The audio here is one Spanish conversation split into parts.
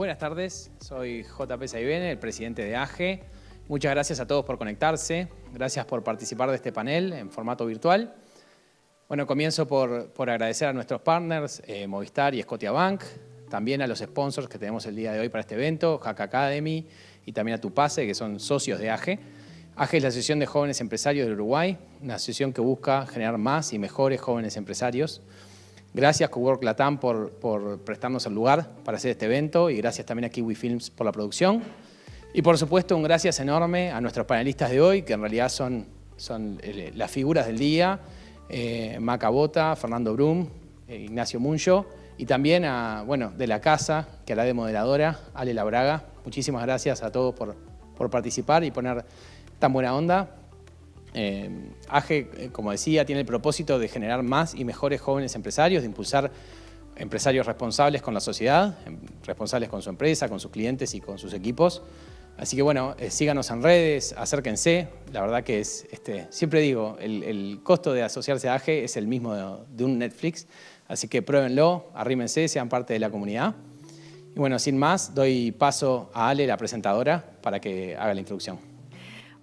Buenas tardes, soy JP Saibene, el presidente de AGE. Muchas gracias a todos por conectarse, gracias por participar de este panel en formato virtual. Bueno, comienzo por agradecer a nuestros partners, Movistar y Scotiabank, también a los sponsors que tenemos el día de hoy para este evento, Hack Academy y también a Tupase, que son socios de AGE. AGE es la Asociación de Jóvenes Empresarios del Uruguay, una asociación que busca generar más y mejores jóvenes empresarios. Gracias Cowork Latam por prestarnos el lugar para hacer este evento y gracias también a Kiwi Films por la producción. Y por supuesto un gracias enorme a nuestros panelistas de hoy, que en realidad son las figuras del día, Maca Bota, Fernando Brum, Ignacio Muncho y también de la casa, que hará de moderadora, Ale Labraga. Muchísimas gracias a todos por participar y poner tan buena onda. AGE, como decía, tiene el propósito de generar más y mejores jóvenes empresarios, de impulsar empresarios responsables con la sociedad, responsables con su empresa, con sus clientes y con sus equipos. Así que bueno, síganos en redes, acérquense. La verdad que es, siempre digo, el costo de asociarse a AGE es el mismo de un Netflix. Así que pruébenlo, arrímense, sean parte de la comunidad. Y bueno, sin más, doy paso a Ale, la presentadora, para que haga la introducción.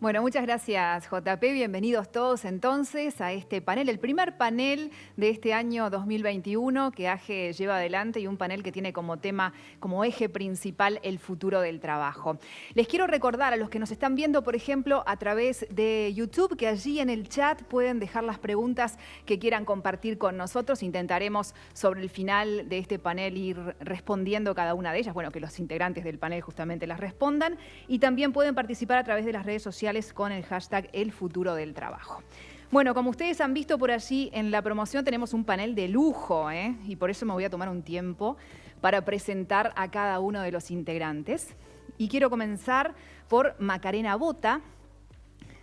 Bueno, muchas gracias, JP. Bienvenidos todos entonces a este panel, el primer panel de este año 2021 que AGE lleva adelante y un panel que tiene como tema, como eje principal, el futuro del trabajo. Les quiero recordar a los que nos están viendo, por ejemplo, a través de YouTube, que allí en el chat pueden dejar las preguntas que quieran compartir con nosotros. Intentaremos sobre el final de este panel ir respondiendo cada una de ellas, bueno, que los integrantes del panel justamente las respondan. Y también pueden participar a través de las redes sociales con el hashtag El Futuro del Trabajo. Bueno, como ustedes han visto por allí en la promoción, tenemos un panel de lujo, y por eso me voy a tomar un tiempo para presentar a cada uno de los integrantes. Y quiero comenzar por Macarena Bota.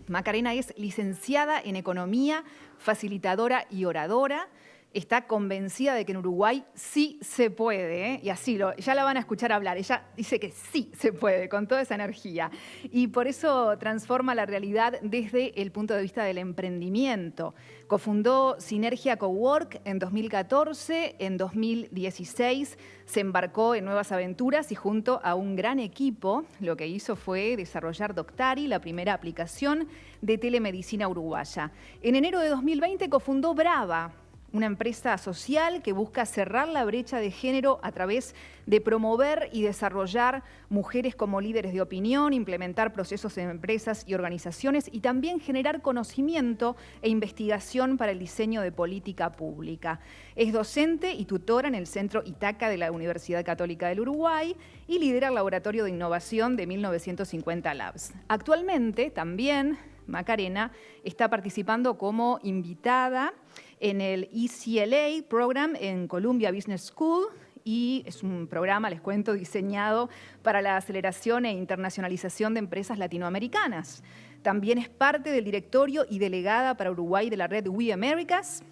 Macarena es licenciada en Economía, facilitadora y oradora. Está convencida de que en Uruguay sí se puede, y así ya la van a escuchar hablar. Ella dice que sí se puede, con toda esa energía. Y por eso transforma la realidad desde el punto de vista del emprendimiento. Cofundó Sinergia Cowork en 2014, en 2016 se embarcó en nuevas aventuras y junto a un gran equipo lo que hizo fue desarrollar Doctari, la primera aplicación de telemedicina uruguaya. En enero de 2020 cofundó Brava, una empresa social que busca cerrar la brecha de género a través de promover y desarrollar mujeres como líderes de opinión, implementar procesos en empresas y organizaciones y también generar conocimiento e investigación para el diseño de política pública. Es docente y tutora en el Centro Itaca de la Universidad Católica del Uruguay y lidera el Laboratorio de Innovación de 1950 Labs. Actualmente también Macarena está participando como invitada en el ECLA Program en Columbia Business School y es un programa, les cuento, diseñado para la aceleración e internacionalización de empresas latinoamericanas. También es parte del directorio y delegada para Uruguay de la red We Americas.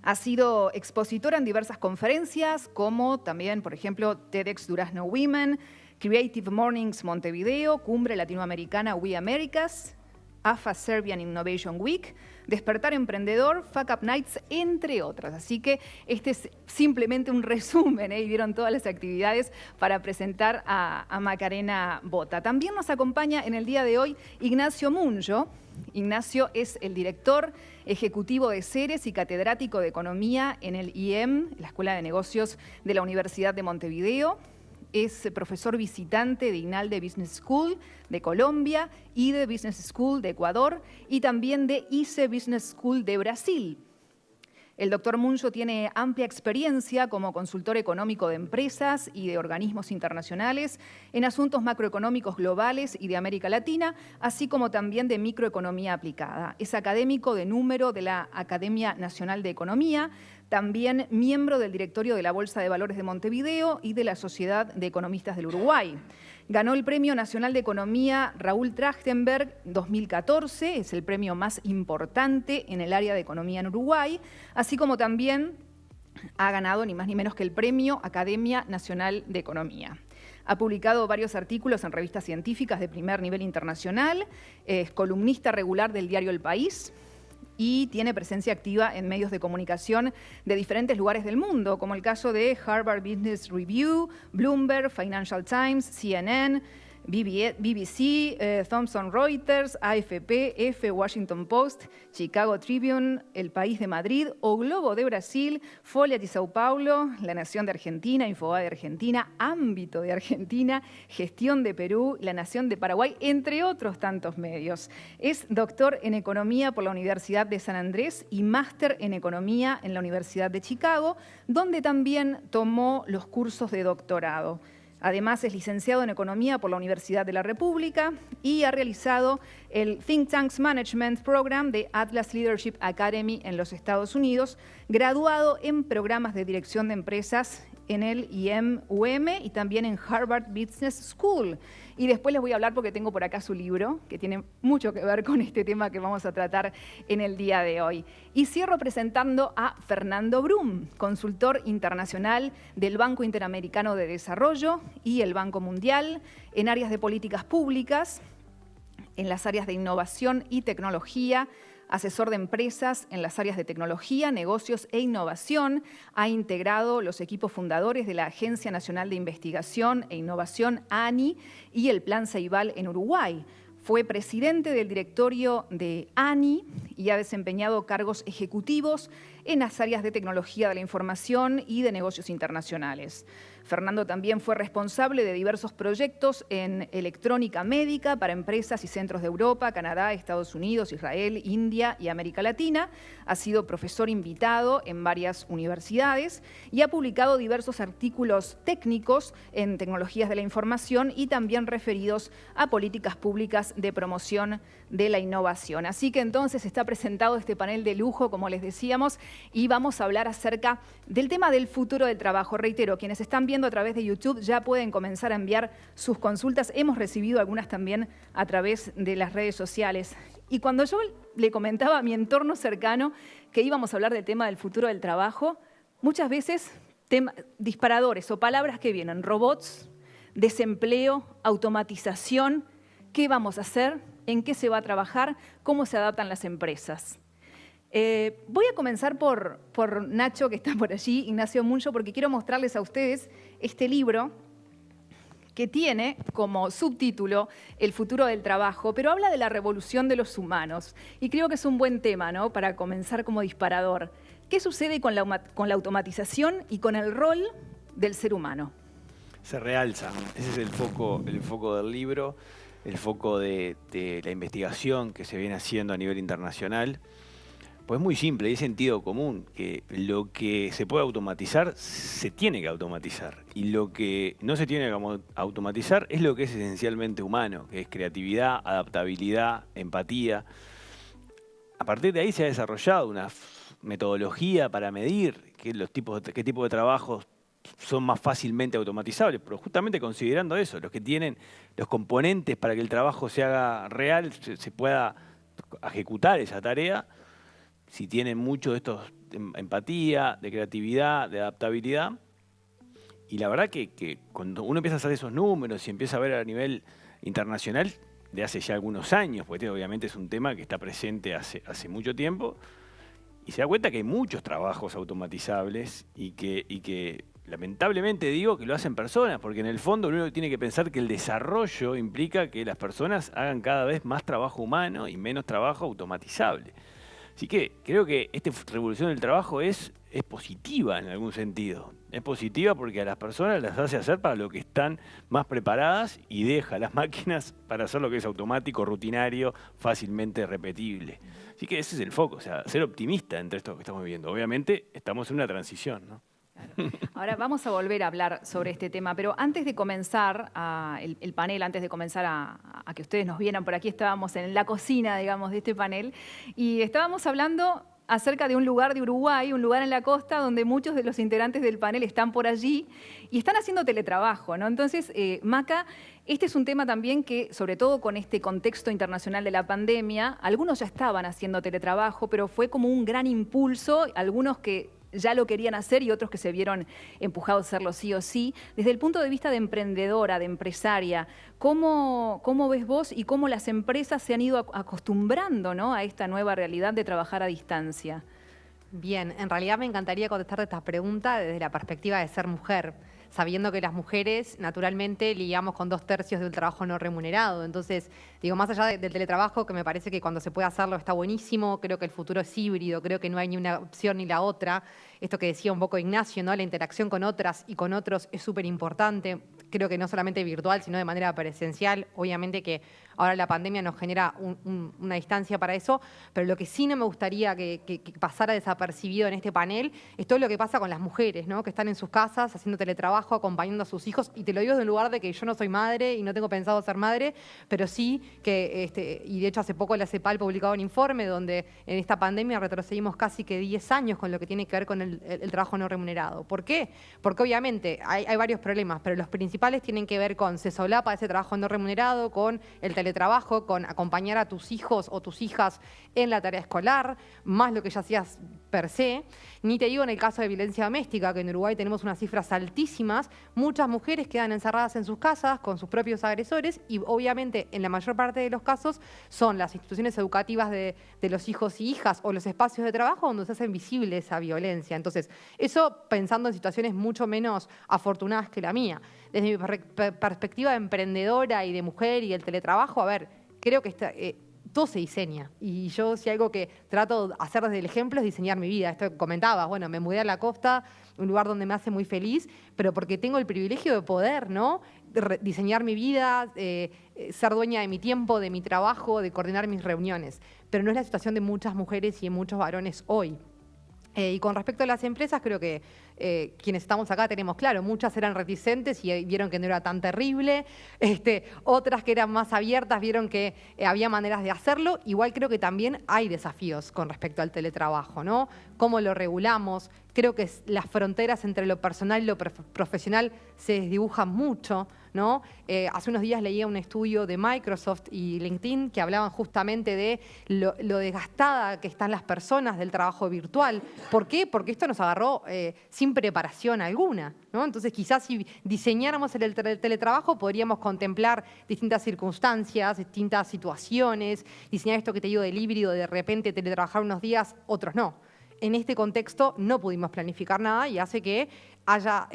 Ha sido expositora en diversas conferencias, como también, por ejemplo, TEDx Durazno Women, Creative Mornings Montevideo, Cumbre Latinoamericana We Americas, AFA Serbian Innovation Week, Despertar Emprendedor, Fuck Up Nights, entre otras. Así que este es simplemente un resumen, y vieron todas las actividades para presentar a Macarena Bota. También nos acompaña en el día de hoy Ignacio Muncho. Ignacio es el director ejecutivo de Ceres y catedrático de Economía en el IEM, la Escuela de Negocios de la Universidad de Montevideo. Es profesor visitante de INALDE Business School de Colombia, IDE Business School de Ecuador y también de ICE Business School de Brasil. El doctor Muncho tiene amplia experiencia como consultor económico de empresas y de organismos internacionales en asuntos macroeconómicos globales y de América Latina, así como también de microeconomía aplicada. Es académico de número de la Academia Nacional de Economía, también miembro del directorio de la Bolsa de Valores de Montevideo y de la Sociedad de Economistas del Uruguay. Ganó el Premio Nacional de Economía Raúl Trachtenberg 2014, es el premio más importante en el área de economía en Uruguay, así como también ha ganado ni más ni menos que el Premio Academia Nacional de Economía. Ha publicado varios artículos en revistas científicas de primer nivel internacional, es columnista regular del diario El País, y tiene presencia activa en medios de comunicación de diferentes lugares del mundo, como el caso de Harvard Business Review, Bloomberg, Financial Times, CNN, BBC, Thomson Reuters, AFP, Washington Post, Chicago Tribune, El País de Madrid, O Globo de Brasil, Folha de Sao Paulo, La Nación de Argentina, Infobae de Argentina, Ámbito de Argentina, Gestión de Perú, La Nación de Paraguay, entre otros tantos medios. Es doctor en Economía por la Universidad de San Andrés y máster en Economía en la Universidad de Chicago, donde también tomó los cursos de doctorado. Además, es licenciado en Economía por la Universidad de la República y ha realizado el Think Tanks Management Program de Atlas Leadership Academy en los Estados Unidos, graduado en programas de dirección de empresas en el IMUM y también en Harvard Business School. Y después les voy a hablar porque tengo por acá su libro, que tiene mucho que ver con este tema que vamos a tratar en el día de hoy. Y cierro presentando a Fernando Brum, consultor internacional del Banco Interamericano de Desarrollo y el Banco Mundial en áreas de políticas públicas, en las áreas de innovación y tecnología, asesor de empresas en las áreas de tecnología, negocios e innovación. Ha integrado los equipos fundadores de la Agencia Nacional de Investigación e Innovación, ANI, y el Plan Ceibal en Uruguay. Fue presidente del directorio de ANI y ha desempeñado cargos ejecutivos en las áreas de tecnología de la información y de negocios internacionales. Fernando también fue responsable de diversos proyectos en electrónica médica para empresas y centros de Europa, Canadá, Estados Unidos, Israel, India y América Latina. Ha sido profesor invitado en varias universidades y ha publicado diversos artículos técnicos en tecnologías de la información y también referidos a políticas públicas de promoción de la innovación. Así que entonces está presentado este panel de lujo, como les decíamos, y vamos a hablar acerca del tema del futuro del trabajo. Reitero, quienes están viendo a través de YouTube ya pueden comenzar a enviar sus consultas. Hemos recibido algunas también a través de las redes sociales. Y cuando yo le comentaba a mi entorno cercano que íbamos a hablar del tema del futuro del trabajo, muchas veces disparadores o palabras que vienen: robots, desempleo, automatización. ¿Qué vamos a hacer? ¿En qué se va a trabajar? ¿Cómo se adaptan las empresas? Voy a comenzar por Nacho, que está por allí, Ignacio Muncho, porque quiero mostrarles a ustedes este libro que tiene como subtítulo El futuro del trabajo, pero habla de la revolución de los humanos. Y creo que es un buen tema, ¿no?, para comenzar como disparador. ¿Qué sucede con la automatización y con el rol del ser humano? Se realza, ese es el foco del libro, el foco de la investigación que se viene haciendo a nivel internacional. Pues es muy simple, hay sentido común, que lo que se puede automatizar, se tiene que automatizar. Y lo que no se tiene que automatizar es lo que es esencialmente humano, que es creatividad, adaptabilidad, empatía. A partir de ahí se ha desarrollado una metodología para medir qué tipo de trabajos son más fácilmente automatizables, pero justamente considerando eso, los que tienen los componentes para que el trabajo se haga real, se pueda ejecutar esa tarea, si tienen mucho de estos empatía, de creatividad, de adaptabilidad. Y la verdad que cuando uno empieza a hacer esos números y empieza a ver a nivel internacional, de hace ya algunos años, porque obviamente es un tema que está presente hace mucho tiempo, y se da cuenta que hay muchos trabajos automatizables y que lamentablemente digo que lo hacen personas, porque en el fondo uno tiene que pensar que el desarrollo implica que las personas hagan cada vez más trabajo humano y menos trabajo automatizable. Así que creo que esta revolución del trabajo es positiva en algún sentido. Es positiva porque a las personas las hace hacer para lo que están más preparadas y deja a las máquinas para hacer lo que es automático, rutinario, fácilmente repetible. Así que ese es el foco, o sea, ser optimista entre esto que estamos viviendo. Obviamente estamos en una transición, ¿no? Ahora vamos a volver a hablar sobre este tema, pero antes de comenzar el panel, antes de comenzar a que ustedes nos vieran, por aquí estábamos en la cocina, digamos, de este panel, y estábamos hablando acerca de un lugar de Uruguay, un lugar en la costa donde muchos de los integrantes del panel están por allí y están haciendo teletrabajo, ¿no? Entonces, Maca, este es un tema también que, sobre todo con este contexto internacional de la pandemia, algunos ya estaban haciendo teletrabajo, pero fue como un gran impulso, algunos que ya lo querían hacer y otros que se vieron empujados a hacerlo sí o sí. Desde el punto de vista de emprendedora, de empresaria, ¿cómo ves vos y cómo las empresas se han ido acostumbrando, ¿no?, a esta nueva realidad de trabajar a distancia? Bien, en realidad me encantaría contestarte esta pregunta desde la perspectiva de ser mujer, sabiendo que las mujeres naturalmente lidiamos con 2/3 del trabajo no remunerado. Entonces, digo, más allá del teletrabajo, que me parece que cuando se puede hacerlo está buenísimo, creo que el futuro es híbrido, creo que no hay ni una opción ni la otra. Esto que decía un poco Ignacio, ¿no?, la interacción con otras y con otros es súper importante. Creo que no solamente virtual, sino de manera presencial. Obviamente que ahora la pandemia nos genera una distancia para eso, pero lo que sí no me gustaría que pasara desapercibido en este panel es todo lo que pasa con las mujeres, ¿no?, que están en sus casas haciendo teletrabajo, acompañando a sus hijos, y te lo digo desde un lugar de que yo no soy madre y no tengo pensado ser madre, pero sí que, y de hecho hace poco la CEPAL publicaba un informe donde en esta pandemia retrocedimos casi que 10 años con lo que tiene que ver con el trabajo no remunerado. ¿Por qué? Porque obviamente hay varios problemas, pero los principales tienen que ver con se solapa ese trabajo no remunerado, con el teletrabajo, con acompañar a tus hijos o tus hijas en la tarea escolar, más lo que ya hacías per se. Ni te digo en el caso de violencia doméstica, que en Uruguay tenemos unas cifras altísimas, muchas mujeres quedan encerradas en sus casas con sus propios agresores y obviamente en la mayor parte de los casos son las instituciones educativas de los hijos y hijas o los espacios de trabajo donde se hace visible esa violencia. Entonces, eso pensando en situaciones mucho menos afortunadas que la mía. Desde mi perspectiva de emprendedora y de mujer y el teletrabajo, a ver, creo que todo se diseña. Y yo, si algo que trato de hacer desde el ejemplo es diseñar mi vida. Esto que comentabas, bueno, me mudé a la costa, un lugar donde me hace muy feliz, pero porque tengo el privilegio de poder, ¿no?, diseñar mi vida, ser dueña de mi tiempo, de mi trabajo, de coordinar mis reuniones. Pero no es la situación de muchas mujeres y de muchos varones hoy. Y con respecto a las empresas, creo que quienes estamos acá tenemos claro, muchas eran reticentes y vieron que no era tan terrible, otras que eran más abiertas vieron que había maneras de hacerlo. Igual creo que también hay desafíos con respecto al teletrabajo, ¿no? ¿Cómo lo regulamos? Creo que las fronteras entre lo personal y lo profesional se desdibujan mucho, ¿no? Hace unos días leía un estudio de Microsoft y LinkedIn que hablaban justamente de lo desgastada que están las personas del trabajo virtual. ¿Por qué? Porque esto nos agarró sin preparación alguna, ¿no? Entonces quizás si diseñáramos el teletrabajo podríamos contemplar distintas circunstancias, distintas situaciones, diseñar esto que te digo del híbrido, de repente teletrabajar unos días, otros no. En este contexto no pudimos planificar nada y hace que haya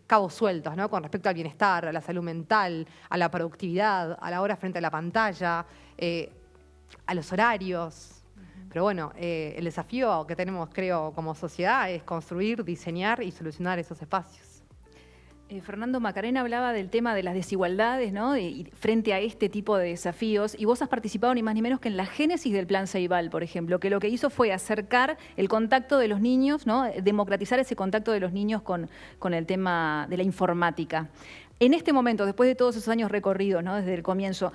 cabos sueltos, ¿no?, con respecto al bienestar, a la salud mental, a la productividad, a la hora frente a la pantalla, a los horarios. Pero bueno, el desafío que tenemos, creo, como sociedad es construir, diseñar y solucionar esos espacios. Fernando, Macarena hablaba del tema de las desigualdades, ¿no?, y frente a este tipo de desafíos, y vos has participado ni más ni menos que en la génesis del Plan Ceibal, por ejemplo, que lo que hizo fue acercar el contacto de los niños, ¿no?, democratizar ese contacto de los niños con el tema de la informática. En este momento, después de todos esos años recorridos, ¿no?, desde el comienzo,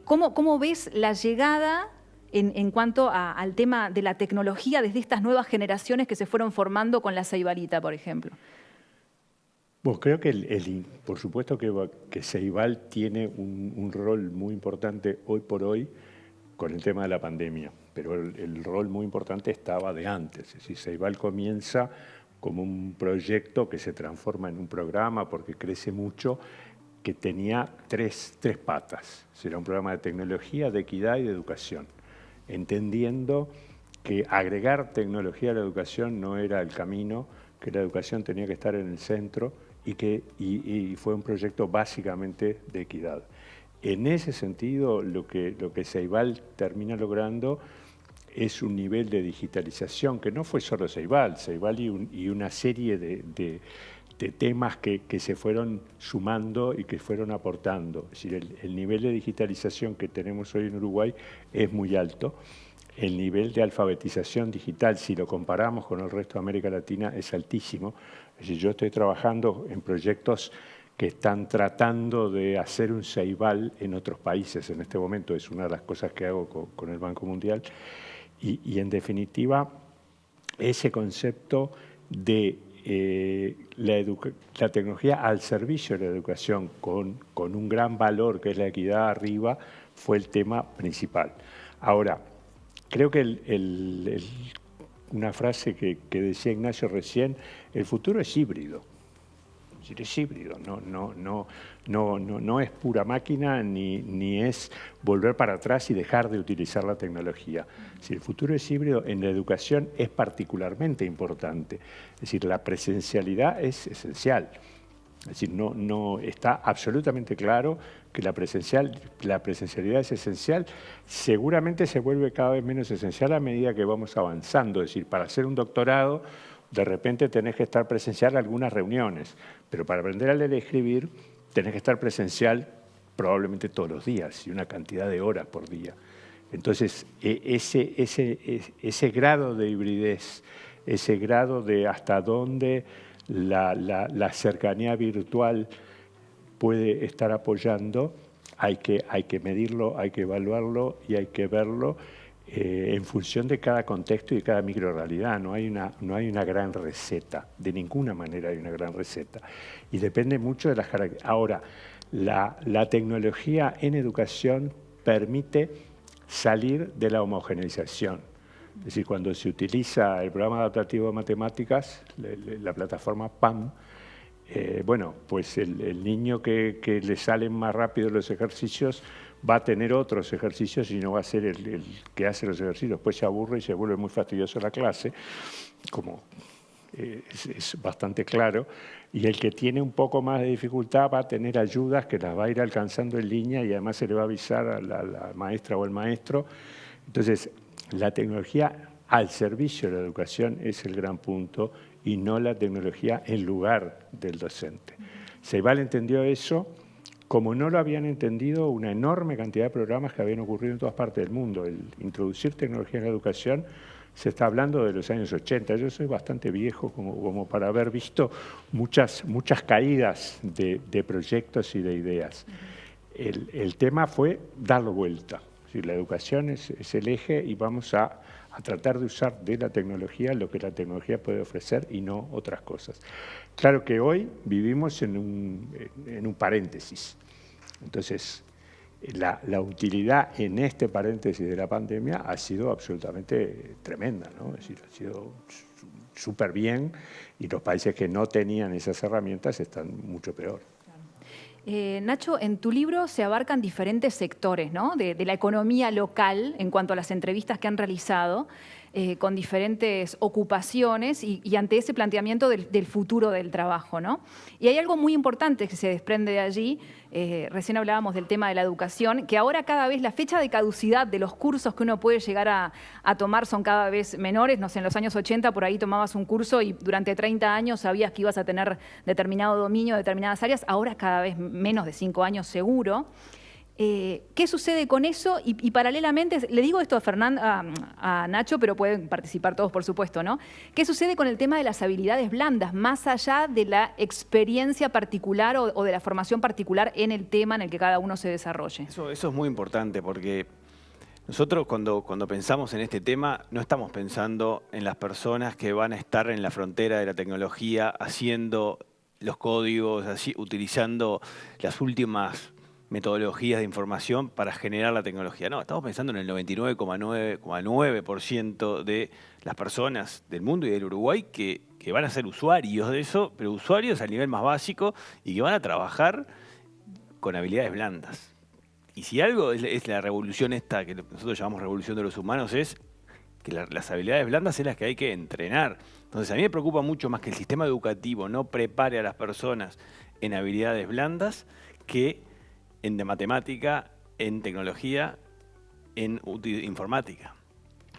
¿cómo ves la llegada en cuanto al tema de la tecnología desde estas nuevas generaciones que se fueron formando con la Ceibalita, por ejemplo? Bueno, creo que por supuesto que Ceibal tiene un rol muy importante hoy por hoy con el tema de la pandemia, pero el rol muy importante estaba de antes. Es decir, Ceibal comienza como un proyecto que se transforma en un programa porque crece mucho, que tenía tres patas. Era un programa de tecnología, de equidad y de educación, entendiendo que agregar tecnología a la educación no era el camino, que la educación tenía que estar en el centro y fue un proyecto básicamente de equidad. En ese sentido, lo que Ceibal termina logrando es un nivel de digitalización que no fue solo Ceibal y una serie de temas que se fueron sumando y que fueron aportando. Es decir, el nivel de digitalización que tenemos hoy en Uruguay es muy alto. El nivel de alfabetización digital, si lo comparamos con el resto de América Latina, es altísimo. Es decir, yo estoy trabajando en proyectos que están tratando de hacer un Ceibal en otros países en este momento. Es una de las cosas que hago con el Banco Mundial. Y en definitiva, ese concepto de la tecnología al servicio de la educación con un gran valor que es la equidad arriba fue el tema principal. Ahora, creo que una frase que decía Ignacio recién, el futuro es híbrido. Es híbrido, no es pura máquina ni es volver para atrás y dejar de utilizar la tecnología. Si el futuro es híbrido, en la educación es particularmente importante. Es decir, la presencialidad es esencial. Es decir, no está absolutamente claro que la presencialidad es esencial. Seguramente se vuelve cada vez menos esencial a medida que vamos avanzando. Es decir, para hacer un doctorado, de repente tenés que estar presencial en algunas reuniones, pero para aprender a leer y escribir tenés que estar presencial probablemente todos los días y una cantidad de horas por día. Entonces, ese grado de hibridez, ese grado de hasta dónde la cercanía virtual puede estar apoyando, hay que medirlo, hay que evaluarlo y hay que verlo en función de cada contexto y de cada microrrealidad. No hay una gran receta, de ninguna manera hay una gran receta. Y depende mucho de las características. Ahora, la tecnología en educación permite salir de la homogeneización. Es decir, cuando se utiliza el programa adaptativo de matemáticas, la plataforma PAM, bueno, pues el niño que le salen más rápido los ejercicios va a tener otros ejercicios y no va a ser el que hace los ejercicios. Después se aburre y se vuelve muy fastidioso la clase, como es bastante claro. Y el que tiene un poco más de dificultad va a tener ayudas que las va a ir alcanzando en línea y además se le va a avisar a la maestra o el maestro. Entonces, la tecnología al servicio de la educación es el gran punto y no la tecnología en lugar del docente. Ceibal entendió eso como no lo habían entendido una enorme cantidad de programas que habían ocurrido en todas partes del mundo. El introducir tecnología en la educación se está hablando de los años 80. Yo soy bastante viejo como para haber visto muchas caídas de proyectos y de ideas. El tema fue darlo vuelta. Es decir, la educación es el eje y vamos a tratar de usar de la tecnología lo que la tecnología puede ofrecer y no otras cosas. Claro que hoy vivimos en un paréntesis. Entonces, la utilidad en este paréntesis de la pandemia ha sido absolutamente tremenda, ¿no? Es decir, ha sido súper bien y los países que no tenían esas herramientas están mucho peor. Nacho, en tu libro se abarcan diferentes sectores, ¿no? de la economía local en cuanto a las entrevistas que han realizado con diferentes ocupaciones y ante ese planteamiento del futuro del trabajo, ¿no? Y hay algo muy importante que se desprende de allí. Recién hablábamos del tema de la educación, que ahora cada vez la fecha de caducidad de los cursos que uno puede llegar a tomar son cada vez menores. No sé, en los años 80 por ahí tomabas un curso y durante 30 años sabías que ibas a tener determinado dominio de determinadas áreas. Ahora cada vez menos de 5 años seguro. ¿Qué sucede con eso? Y paralelamente, le digo esto a Nacho, pero pueden participar todos, por supuesto, ¿no? ¿Qué sucede con el tema de las habilidades blandas, más allá de la experiencia particular o de la formación particular en el tema en el que cada uno se desarrolle? Eso es muy importante porque nosotros cuando pensamos en este tema no estamos pensando en las personas que van a estar en la frontera de la tecnología haciendo los códigos, utilizando las últimas metodologías de información para generar la tecnología. No, estamos pensando en el 99,9% de las personas del mundo y del Uruguay que van a ser usuarios de eso, pero usuarios al nivel más básico y que van a trabajar con habilidades blandas. Y si algo es la revolución esta, que nosotros llamamos revolución de los humanos, es que las habilidades blandas es las que hay que entrenar. Entonces a mí me preocupa mucho más que el sistema educativo no prepare a las personas en habilidades blandas que en de matemática, en tecnología, en informática.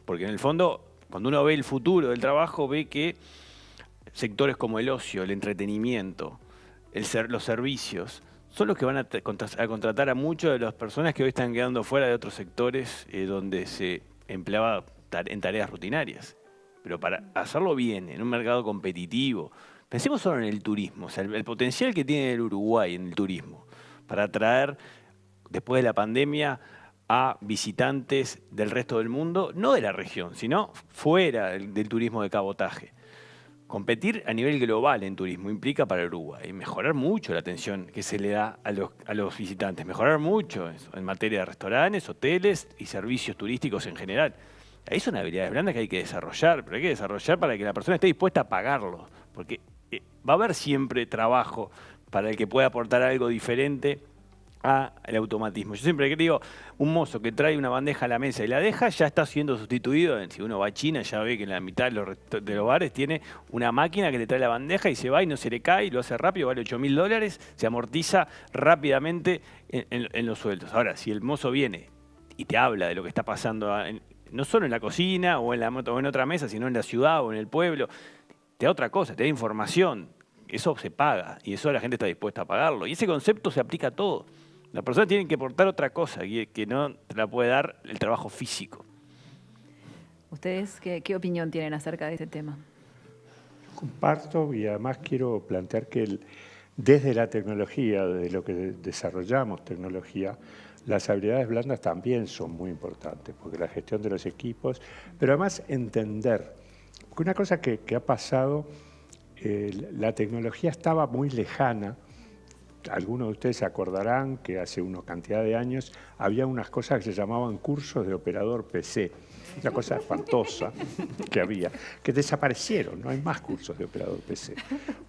Porque en el fondo, cuando uno ve el futuro del trabajo, ve que sectores como el ocio, el entretenimiento, los servicios, son los que van a contratar a muchas de las personas que hoy están quedando fuera de otros sectores donde se empleaba en tareas rutinarias. Pero para hacerlo bien, en un mercado competitivo, pensemos solo en el turismo, o sea, el potencial que tiene el Uruguay en el turismo, para atraer, después de la pandemia, a visitantes del resto del mundo, no de la región, sino fuera del turismo de cabotaje. Competir a nivel global en turismo implica para Uruguay mejorar mucho la atención que se le da a los visitantes, mejorar mucho eso, en materia de restaurantes, hoteles y servicios turísticos en general. Ahí son habilidades blandas que hay que desarrollar, pero hay que desarrollar para que la persona esté dispuesta a pagarlo. Porque va a haber siempre trabajo para el que pueda aportar algo diferente al automatismo. Yo siempre digo, un mozo que trae una bandeja a la mesa y la deja, ya está siendo sustituido. Si uno va a China, ya ve que en la mitad de los bares tiene una máquina que le trae la bandeja y se va y no se le cae, y lo hace rápido, vale $8.000, se amortiza rápidamente en los sueldos. Ahora, si el mozo viene y te habla de lo que está pasando no solo en la cocina o en otra mesa, sino en la ciudad o en el pueblo, te da otra cosa, te da información. Eso se paga y eso la gente está dispuesta a pagarlo. Y ese concepto se aplica a todo. La persona tiene que aportar otra cosa que no te la puede dar el trabajo físico. ¿Ustedes qué opinión tienen acerca de este tema? Comparto y además quiero plantear que desde la tecnología, desde lo que desarrollamos tecnología, las habilidades blandas también son muy importantes, porque la gestión de los equipos, pero además entender, porque una cosa que ha pasado, la tecnología estaba muy lejana. Algunos de ustedes se acordarán que hace una cantidad de años había unas cosas que se llamaban cursos de operador PC, una cosa espantosa que había, que desaparecieron, no hay más cursos de operador PC,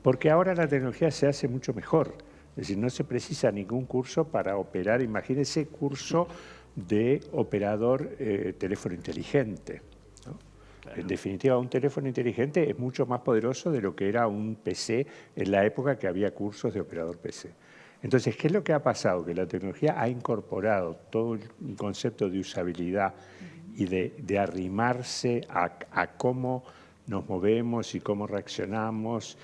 porque ahora la tecnología se hace mucho mejor. Es decir, no se precisa ningún curso para operar. Imagínense curso de operador teléfono inteligente, ¿no? Claro. En definitiva, un teléfono inteligente es mucho más poderoso de lo que era un PC en la época que había cursos de operador PC. Entonces, ¿qué es lo que ha pasado? Que la tecnología ha incorporado todo un concepto de usabilidad y de arrimarse a cómo nos movemos y cómo reaccionamos,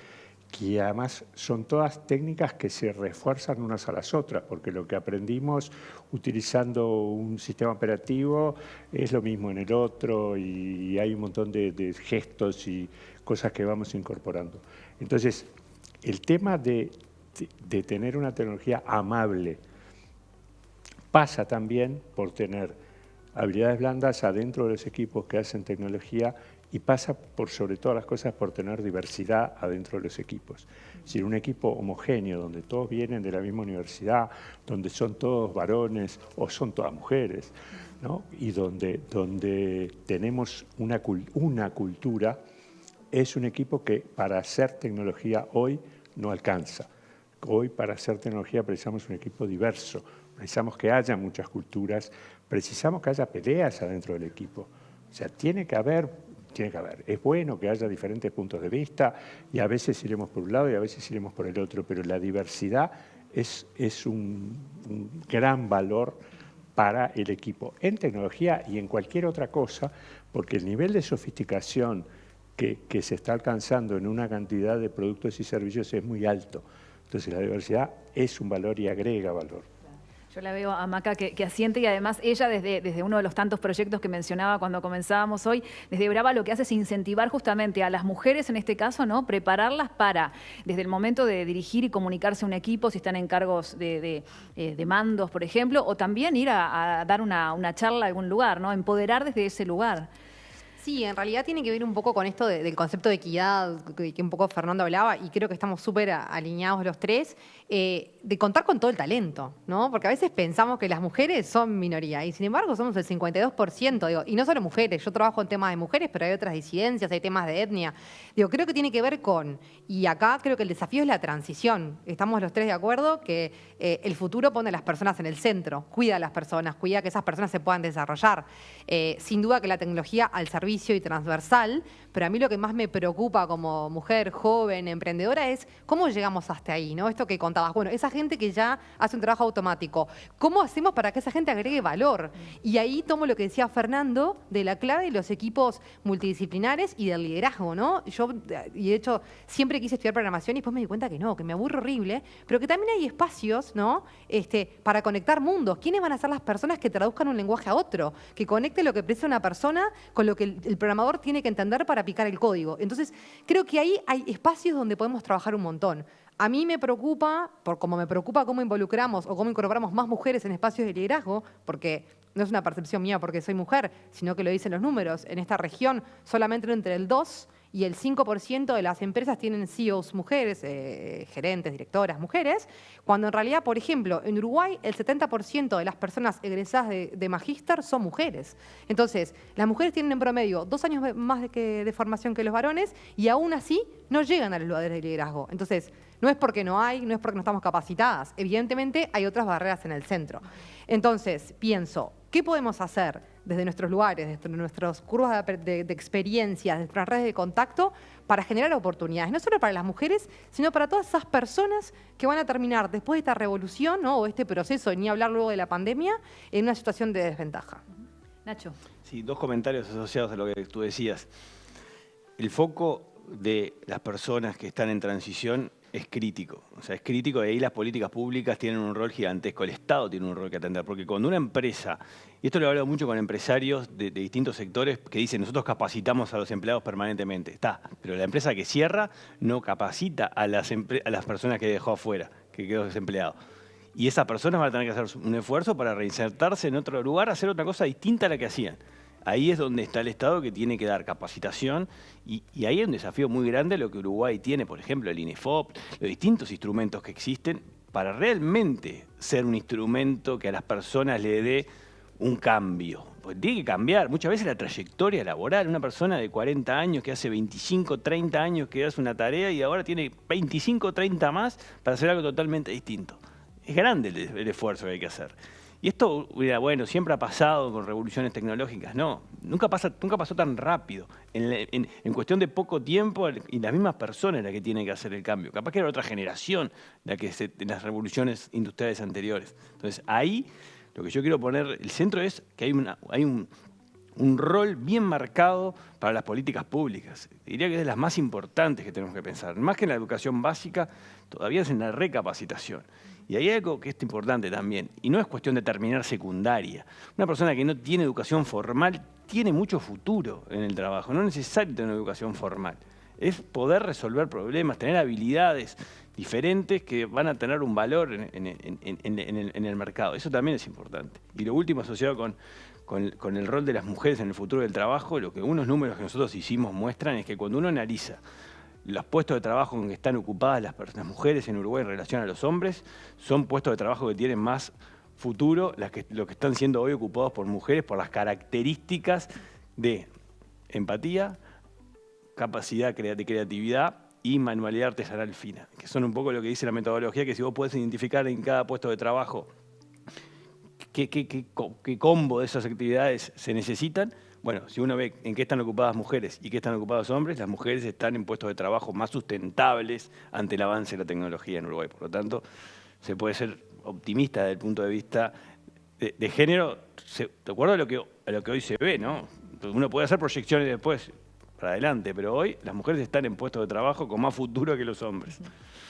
que además son todas técnicas que se refuerzan unas a las otras, porque lo que aprendimos utilizando un sistema operativo es lo mismo en el otro y hay un montón de gestos y cosas que vamos incorporando. Entonces, el tema de tener una tecnología amable pasa también por tener habilidades blandas adentro de los equipos que hacen tecnología y pasa por sobre todas las cosas por tener diversidad adentro de los equipos. Si un equipo homogéneo donde todos vienen de la misma universidad, donde son todos varones o son todas mujeres, ¿no? Y donde tenemos una cultura, es un equipo que para hacer tecnología hoy no alcanza. Hoy para hacer tecnología precisamos un equipo diverso, precisamos que haya muchas culturas, precisamos que haya peleas adentro del equipo. O sea, tiene que haber. Es bueno que haya diferentes puntos de vista y a veces iremos por un lado y a veces iremos por el otro, pero la diversidad es un gran valor para el equipo en tecnología y en cualquier otra cosa, porque el nivel de sofisticación que se está alcanzando en una cantidad de productos y servicios es muy alto. Entonces la diversidad es un valor y agrega valor. Yo la veo a Maca que asiente y además ella desde uno de los tantos proyectos que mencionaba cuando comenzábamos hoy, desde Brava lo que hace es incentivar justamente a las mujeres en este caso, ¿no? Prepararlas para, desde el momento de dirigir y comunicarse a un equipo, si están en cargos de mandos, por ejemplo, o también ir a dar una charla a algún lugar, ¿no? Empoderar desde ese lugar. Sí, en realidad tiene que ver un poco con esto del concepto de equidad que un poco Fernando hablaba, y creo que estamos súper alineados los tres, de contar con todo el talento, ¿no? Porque a veces pensamos que las mujeres son minoría y sin embargo somos el 52%, digo, y no solo mujeres, yo trabajo en temas de mujeres, pero hay otras disidencias, hay temas de etnia. Digo, creo que tiene que ver con, y acá creo que el desafío es la transición. Estamos los tres de acuerdo que el futuro pone a las personas en el centro, cuida a las personas, cuida que esas personas se puedan desarrollar. Sin duda que la tecnología al servicio y transversal, pero a mí lo que más me preocupa como mujer joven, emprendedora, es cómo llegamos hasta ahí, ¿no? Esto que contabas, bueno, esa gente que ya hace un trabajo automático, ¿cómo hacemos para que esa gente agregue valor? Y ahí tomo lo que decía Fernando de la clave de los equipos multidisciplinares y del liderazgo, ¿no? Yo, y de hecho, siempre quise estudiar programación y después me di cuenta que no, que me aburro horrible, pero que también hay espacios, ¿no? Para conectar mundos. ¿Quiénes van a ser las personas que traduzcan un lenguaje a otro? Que conecte lo que precisa una persona con lo que el programador tiene que entender para picar el código. Entonces, creo que ahí hay espacios donde podemos trabajar un montón. A mí me preocupa, como me preocupa cómo involucramos o cómo incorporamos más mujeres en espacios de liderazgo, porque no es una percepción mía porque soy mujer, sino que lo dicen los números. En esta región solamente entre el 2 y el 5% de las empresas tienen CEOs mujeres, gerentes, directoras mujeres, cuando en realidad, por ejemplo, en Uruguay el 70% de las personas egresadas de magíster son mujeres. Entonces, las mujeres tienen en promedio 2 años más de formación que los varones y aún así no llegan a los lugares de liderazgo. Entonces, no es porque no hay, no es porque no estamos capacitadas. Evidentemente hay otras barreras en el centro. Entonces, pienso, ¿qué podemos hacer desde nuestros lugares, desde nuestras curvas de experiencias, desde nuestras redes de contacto, para generar oportunidades? No solo para las mujeres, sino para todas esas personas que van a terminar después de esta revolución, ¿no?, o este proceso, ni hablar luego de la pandemia, en una situación de desventaja. Nacho. Sí, 2 comentarios asociados a lo que tú decías. El foco de las personas que están en transición es crítico. O sea, es crítico y ahí las políticas públicas tienen un rol gigantesco. El Estado tiene un rol que atender. Porque cuando una empresa, y esto lo he hablado mucho con empresarios de distintos sectores que dicen, nosotros capacitamos a los empleados permanentemente. Está, pero la empresa que cierra no capacita a las personas que dejó afuera, que quedó desempleado. Y esas personas van a tener que hacer un esfuerzo para reinsertarse en otro lugar, hacer otra cosa distinta a la que hacían. Ahí es donde está el Estado, que tiene que dar capacitación y ahí hay un desafío muy grande lo que Uruguay tiene, por ejemplo, el INEFOP, los distintos instrumentos que existen para realmente ser un instrumento que a las personas le dé un cambio. Porque tiene que cambiar muchas veces la trayectoria laboral. Una persona de 40 años que hace 25, 30 años que hace una tarea y ahora tiene 25, 30 más para hacer algo totalmente distinto. Es grande el esfuerzo que hay que hacer. Y esto, bueno, siempre ha pasado con revoluciones tecnológicas. No, nunca pasó tan rápido. En cuestión de poco tiempo, y las mismas personas las que tienen que hacer el cambio. Capaz que era otra generación en las revoluciones industriales anteriores. Entonces, ahí lo que yo quiero poner, el centro es que hay un rol bien marcado para las políticas públicas. Diría que es de las más importantes que tenemos que pensar. Más que en la educación básica, todavía es en la recapacitación. Y hay algo que es importante también, y no es cuestión de terminar secundaria. Una persona que no tiene educación formal tiene mucho futuro en el trabajo. No es necesario tener una educación formal. Es poder resolver problemas, tener habilidades diferentes que van a tener un valor en el mercado. Eso también es importante. Y lo último, asociado con el rol de las mujeres en el futuro del trabajo, lo que unos números que nosotros hicimos muestran es que cuando uno analiza los puestos de trabajo en que están ocupadas las mujeres en Uruguay en relación a los hombres, son puestos de trabajo que tienen más futuro los que están siendo hoy ocupados por mujeres por las características de empatía, capacidad de creatividad y manualidad artesanal fina, que son un poco lo que dice la metodología, que si vos podés identificar en cada puesto de trabajo qué combo de esas actividades se necesitan. Bueno, si uno ve en qué están ocupadas mujeres y qué están ocupados hombres, las mujeres están en puestos de trabajo más sustentables ante el avance de la tecnología en Uruguay. Por lo tanto, se puede ser optimista desde el punto de vista de género, de acuerdo a lo que hoy se ve, ¿no? Uno puede hacer proyecciones después para adelante, pero hoy las mujeres están en puestos de trabajo con más futuro que los hombres.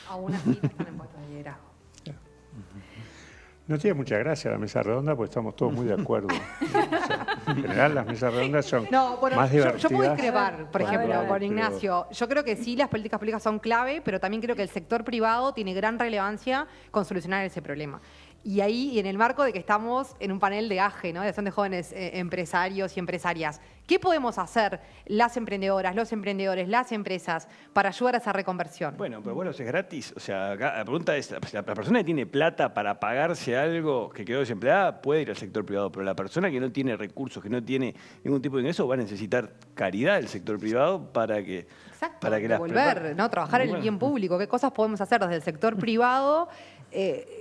Aún así no están en puestos de liderazgo. No tiene mucha gracia la mesa redonda porque estamos todos muy de acuerdo. O sea, en general las mesas redondas son más divertidas. Yo puedo discrepar, por ejemplo, con Ignacio. Yo creo que sí, las políticas públicas son clave, pero también creo que el sector privado tiene gran relevancia con solucionar ese problema. Y ahí, y en el marco de que estamos en un panel de AGE, ¿no?, de Asociación de Jóvenes Empresarios y Empresarias, ¿qué podemos hacer las emprendedoras, los emprendedores, las empresas para ayudar a esa reconversión? Bueno, pero bueno, es gratis. O sea, acá la pregunta es, la persona que tiene plata para pagarse algo que quedó desempleada puede ir al sector privado, pero la persona que no tiene recursos, que no tiene ningún tipo de ingreso, va a necesitar caridad del sector privado para que... Exacto, para que devolver, ¿no?, trabajar en el bien público. ¿Qué cosas podemos hacer desde el sector privado?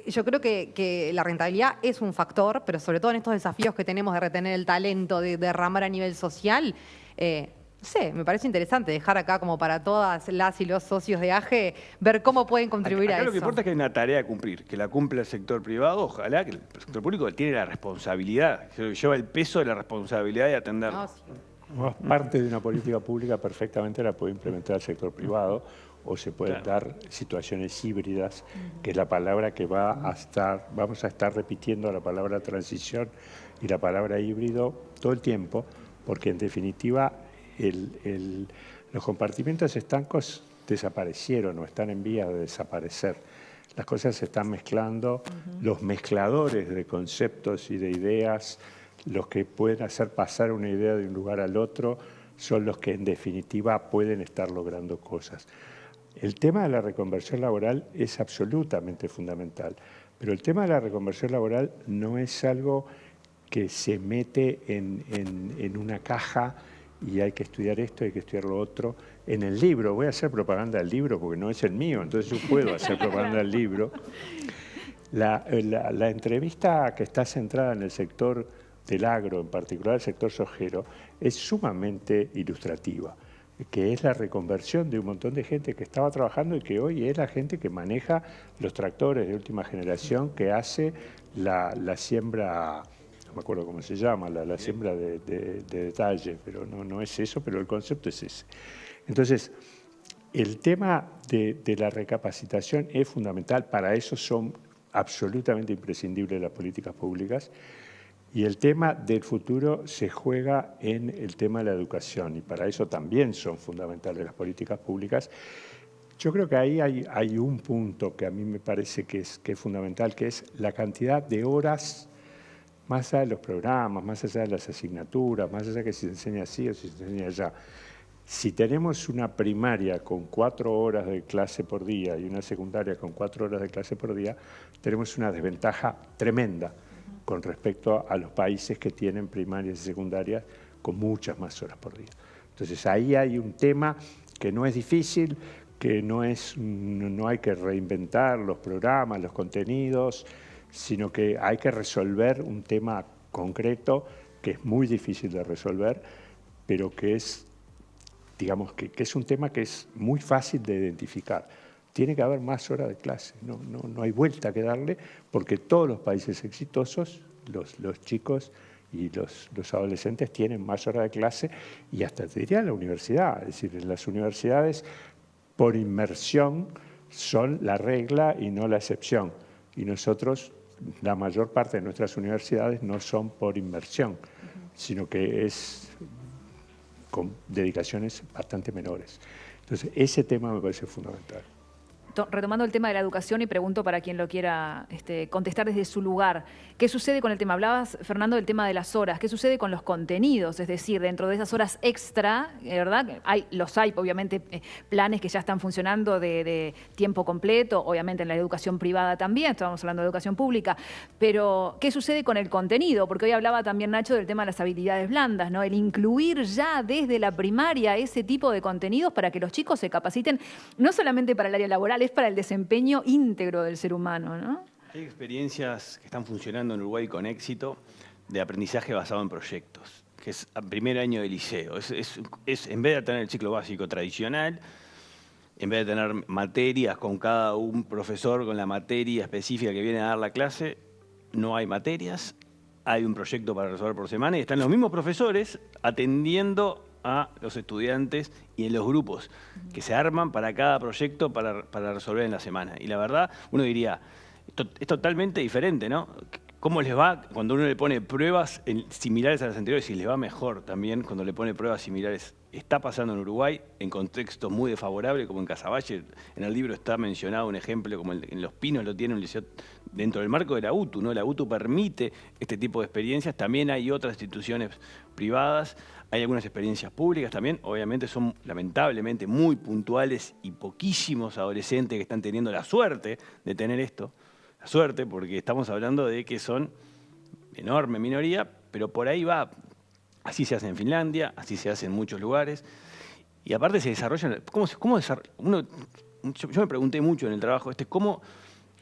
Yo creo que la rentabilidad es un factor, pero sobre todo en estos desafíos que tenemos de retener el talento, de derramar a nivel social, no sé, me parece interesante dejar acá como para todas las y los socios de AGE ver cómo pueden contribuir acá a eso. Lo que importa es que hay una tarea a cumplir, que la cumpla el sector privado, ojalá que el sector público tiene la responsabilidad, lleva el peso de la responsabilidad de atenderlo. No, sí. Parte de una política pública perfectamente la puede implementar el sector privado o se pueden dar situaciones híbridas, que es la palabra que vamos a estar repitiendo la palabra transición y la palabra híbrido todo el tiempo, porque en definitiva los compartimentos estancos desaparecieron o están en vías de desaparecer. Las cosas se están mezclando, los mezcladores de conceptos y de ideas, los que pueden hacer pasar una idea de un lugar al otro, son los que en definitiva pueden estar logrando cosas. El tema de la reconversión laboral es absolutamente fundamental, pero el tema de la reconversión laboral no es algo que se mete en una caja y hay que estudiar esto, hay que estudiar lo otro. En el libro, voy a hacer propaganda del libro porque no es el mío, entonces yo puedo hacer propaganda del libro. La entrevista que está centrada en el sector del agro, en particular el sector sojero, es sumamente ilustrativa, que es la reconversión de un montón de gente que estaba trabajando y que hoy es la gente que maneja los tractores de última generación, que hace la siembra, no me acuerdo cómo se llama, la siembra de detalle, pero no es eso, pero el concepto es ese. Entonces, el tema de la recapacitación es fundamental, para eso son absolutamente imprescindibles las políticas públicas, y el tema del futuro se juega en el tema de la educación, y para eso también son fundamentales las políticas públicas. Yo creo que ahí hay un punto que a mí me parece que es fundamental, que es la cantidad de horas, más allá de los programas, más allá de las asignaturas, más allá de que si se enseña así o si se enseña allá. Si tenemos una primaria con 4 horas de clase por día y una secundaria con 4 horas de clase por día, tenemos una desventaja tremenda con respecto a los países que tienen primarias y secundarias con muchas más horas por día. Entonces ahí hay un tema que no es difícil, que no hay que reinventar los programas, los contenidos, sino que hay que resolver un tema concreto que es muy difícil de resolver, pero que es, digamos, que es un tema que es muy fácil de identificar. Tiene que haber más horas de clase, no hay vuelta que darle, porque todos los países exitosos, los chicos y los adolescentes tienen más horas de clase, y hasta te diría la universidad, es decir, las universidades por inmersión son la regla y no la excepción, y nosotros, la mayor parte de nuestras universidades no son por inmersión, sino que es con dedicaciones bastante menores. Entonces, ese tema me parece fundamental. Retomando el tema de la educación, y pregunto para quien lo quiera contestar desde su lugar, ¿qué sucede con el tema? Hablabas, Fernando, del tema de las horas. ¿Qué sucede con los contenidos? Es decir, dentro de esas horas extra, ¿verdad? Hay obviamente, planes que ya están funcionando de tiempo completo, obviamente en la educación privada también, estamos hablando de educación pública, pero ¿qué sucede con el contenido? Porque hoy hablaba también Nacho del tema de las habilidades blandas, ¿no? El incluir ya desde la primaria ese tipo de contenidos para que los chicos se capaciten, no solamente para el área laboral, es para el desempeño íntegro del ser humano, ¿no? Hay experiencias que están funcionando en Uruguay con éxito de aprendizaje basado en proyectos, que es a primer año de liceo. En vez de tener el ciclo básico tradicional, en vez de tener materias con cada un profesor con la materia específica que viene a dar la clase, no hay materias, hay un proyecto para resolver por semana y están los mismos profesores atendiendo a los estudiantes y en los grupos que se arman para cada proyecto para resolver en la semana. Y la verdad, uno diría, es totalmente diferente, ¿no? ¿Cómo les va cuando uno le pone pruebas similares a las anteriores y les va mejor también cuando le pone pruebas similares? Está pasando en Uruguay en contextos muy desfavorables, como en Casaballe. En el libro está mencionado un ejemplo, como en Los Pinos lo tiene un liceo dentro del marco de la UTU, ¿no? La UTU permite este tipo de experiencias. También hay otras instituciones privadas, hay algunas experiencias públicas también. Obviamente son lamentablemente muy puntuales y poquísimos adolescentes que están teniendo la suerte de tener esto. La suerte, porque estamos hablando de que son enorme minoría, pero por ahí va. Así se hace en Finlandia, así se hace en muchos lugares. Y aparte se desarrollan. Yo me pregunté mucho en el trabajo cómo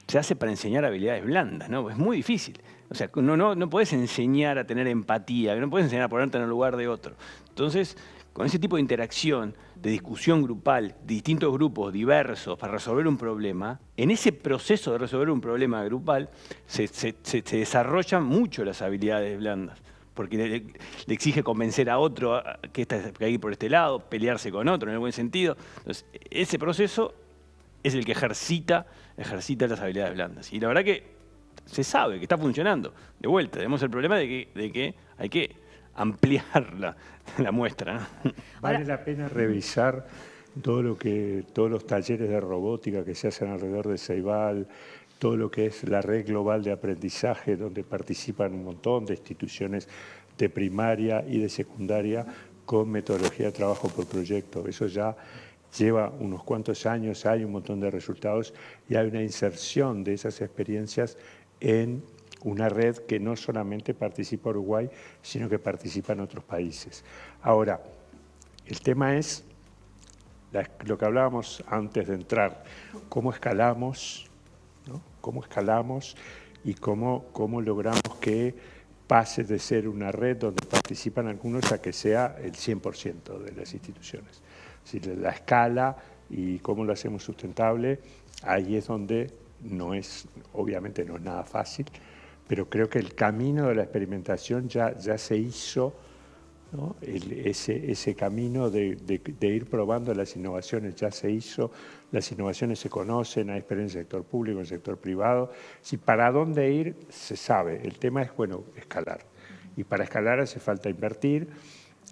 se hace para enseñar habilidades blandas, ¿no? Es muy difícil. O sea, no podés enseñar a tener empatía, no podés enseñar a ponerte en el lugar de otro. Entonces, con ese tipo de interacción, de discusión grupal, de distintos grupos diversos para resolver un problema, en ese proceso de resolver un problema grupal se desarrollan mucho las habilidades blandas, porque le exige convencer a otro que hay que ir por este lado, pelearse con otro en el buen sentido. Entonces, ese proceso es el que ejercita las habilidades blandas. Y la verdad que se sabe que está funcionando. De vuelta, tenemos el problema de que hay que ampliar la muestra, ¿no? Vale la pena revisar todos los talleres de robótica que se hacen alrededor de Ceibal, todo lo que es la red global de aprendizaje, donde participan un montón de instituciones de primaria y de secundaria, con metodología de trabajo por proyecto. Eso ya lleva unos cuantos años, hay un montón de resultados y hay una inserción de esas experiencias en una red que no solamente participa Uruguay, sino que participa en otros países. Ahora, el tema es lo que hablábamos antes de entrar, cómo escalamos, ¿no? Cómo escalamos y cómo logramos que pase de ser una red donde participan algunos a que sea el 100% de las instituciones. Es decir, la escala y cómo lo hacemos sustentable, ahí es donde obviamente no es nada fácil, pero creo que el camino de la experimentación ya se hizo, ¿no? Ese camino de ir probando las innovaciones ya se hizo, las innovaciones se conocen, hay experiencia en el sector público, en el sector privado. Si para dónde ir se sabe, el tema es, escalar. Y para escalar hace falta invertir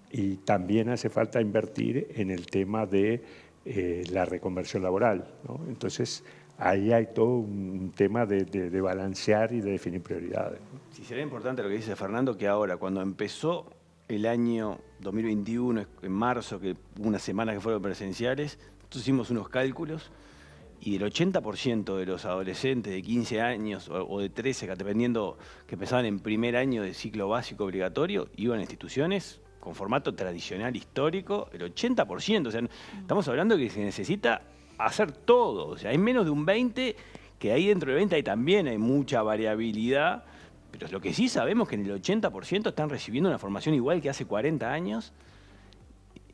y también hace falta invertir en el tema de la reconversión laboral, ¿no? Entonces, ahí hay todo un tema de balancear y de definir prioridades. Sí, será importante lo que dice Fernando, que ahora, cuando empezó el año 2021, en marzo, que hubo unas semanas que fueron presenciales, nosotros hicimos unos cálculos y el 80% de los adolescentes de 15 años o de 13, dependiendo, que empezaban en primer año de ciclo básico obligatorio, iban a instituciones con formato tradicional histórico, el 80%. O sea, estamos hablando de que se necesita hacer todo. O sea, hay menos de un 20%, que ahí dentro del 20% también hay mucha variabilidad, pero lo que sí sabemos es que en el 80% están recibiendo una formación igual que hace 40 años.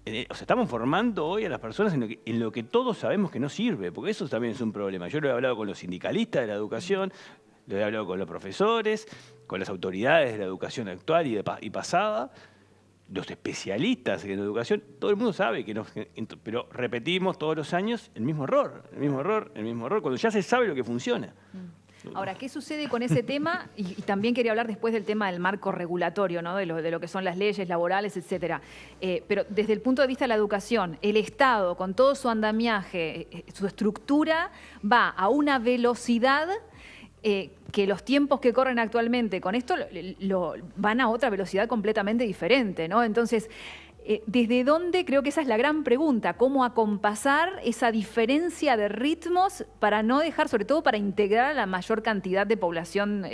O sea, estamos formando hoy a las personas en lo que todos sabemos que no sirve, porque eso también es un problema. Yo lo he hablado con los sindicalistas de la educación, lo he hablado con los profesores, con las autoridades de la educación actual y pasada, los especialistas en educación, todo el mundo sabe pero repetimos todos los años el mismo error, cuando ya se sabe lo que funciona. Ahora, ¿qué sucede con ese tema? Y también quería hablar después del tema del marco regulatorio, ¿no? de lo que son las leyes laborales, etcétera. Pero desde el punto de vista de la educación, el Estado, con todo su andamiaje, su estructura, va a una velocidad que los tiempos que corren actualmente con esto van a otra velocidad completamente diferente, ¿no? Entonces, ¿desde dónde? Creo que esa es la gran pregunta, cómo acompasar esa diferencia de ritmos para no dejar, sobre todo para integrar a la mayor cantidad de población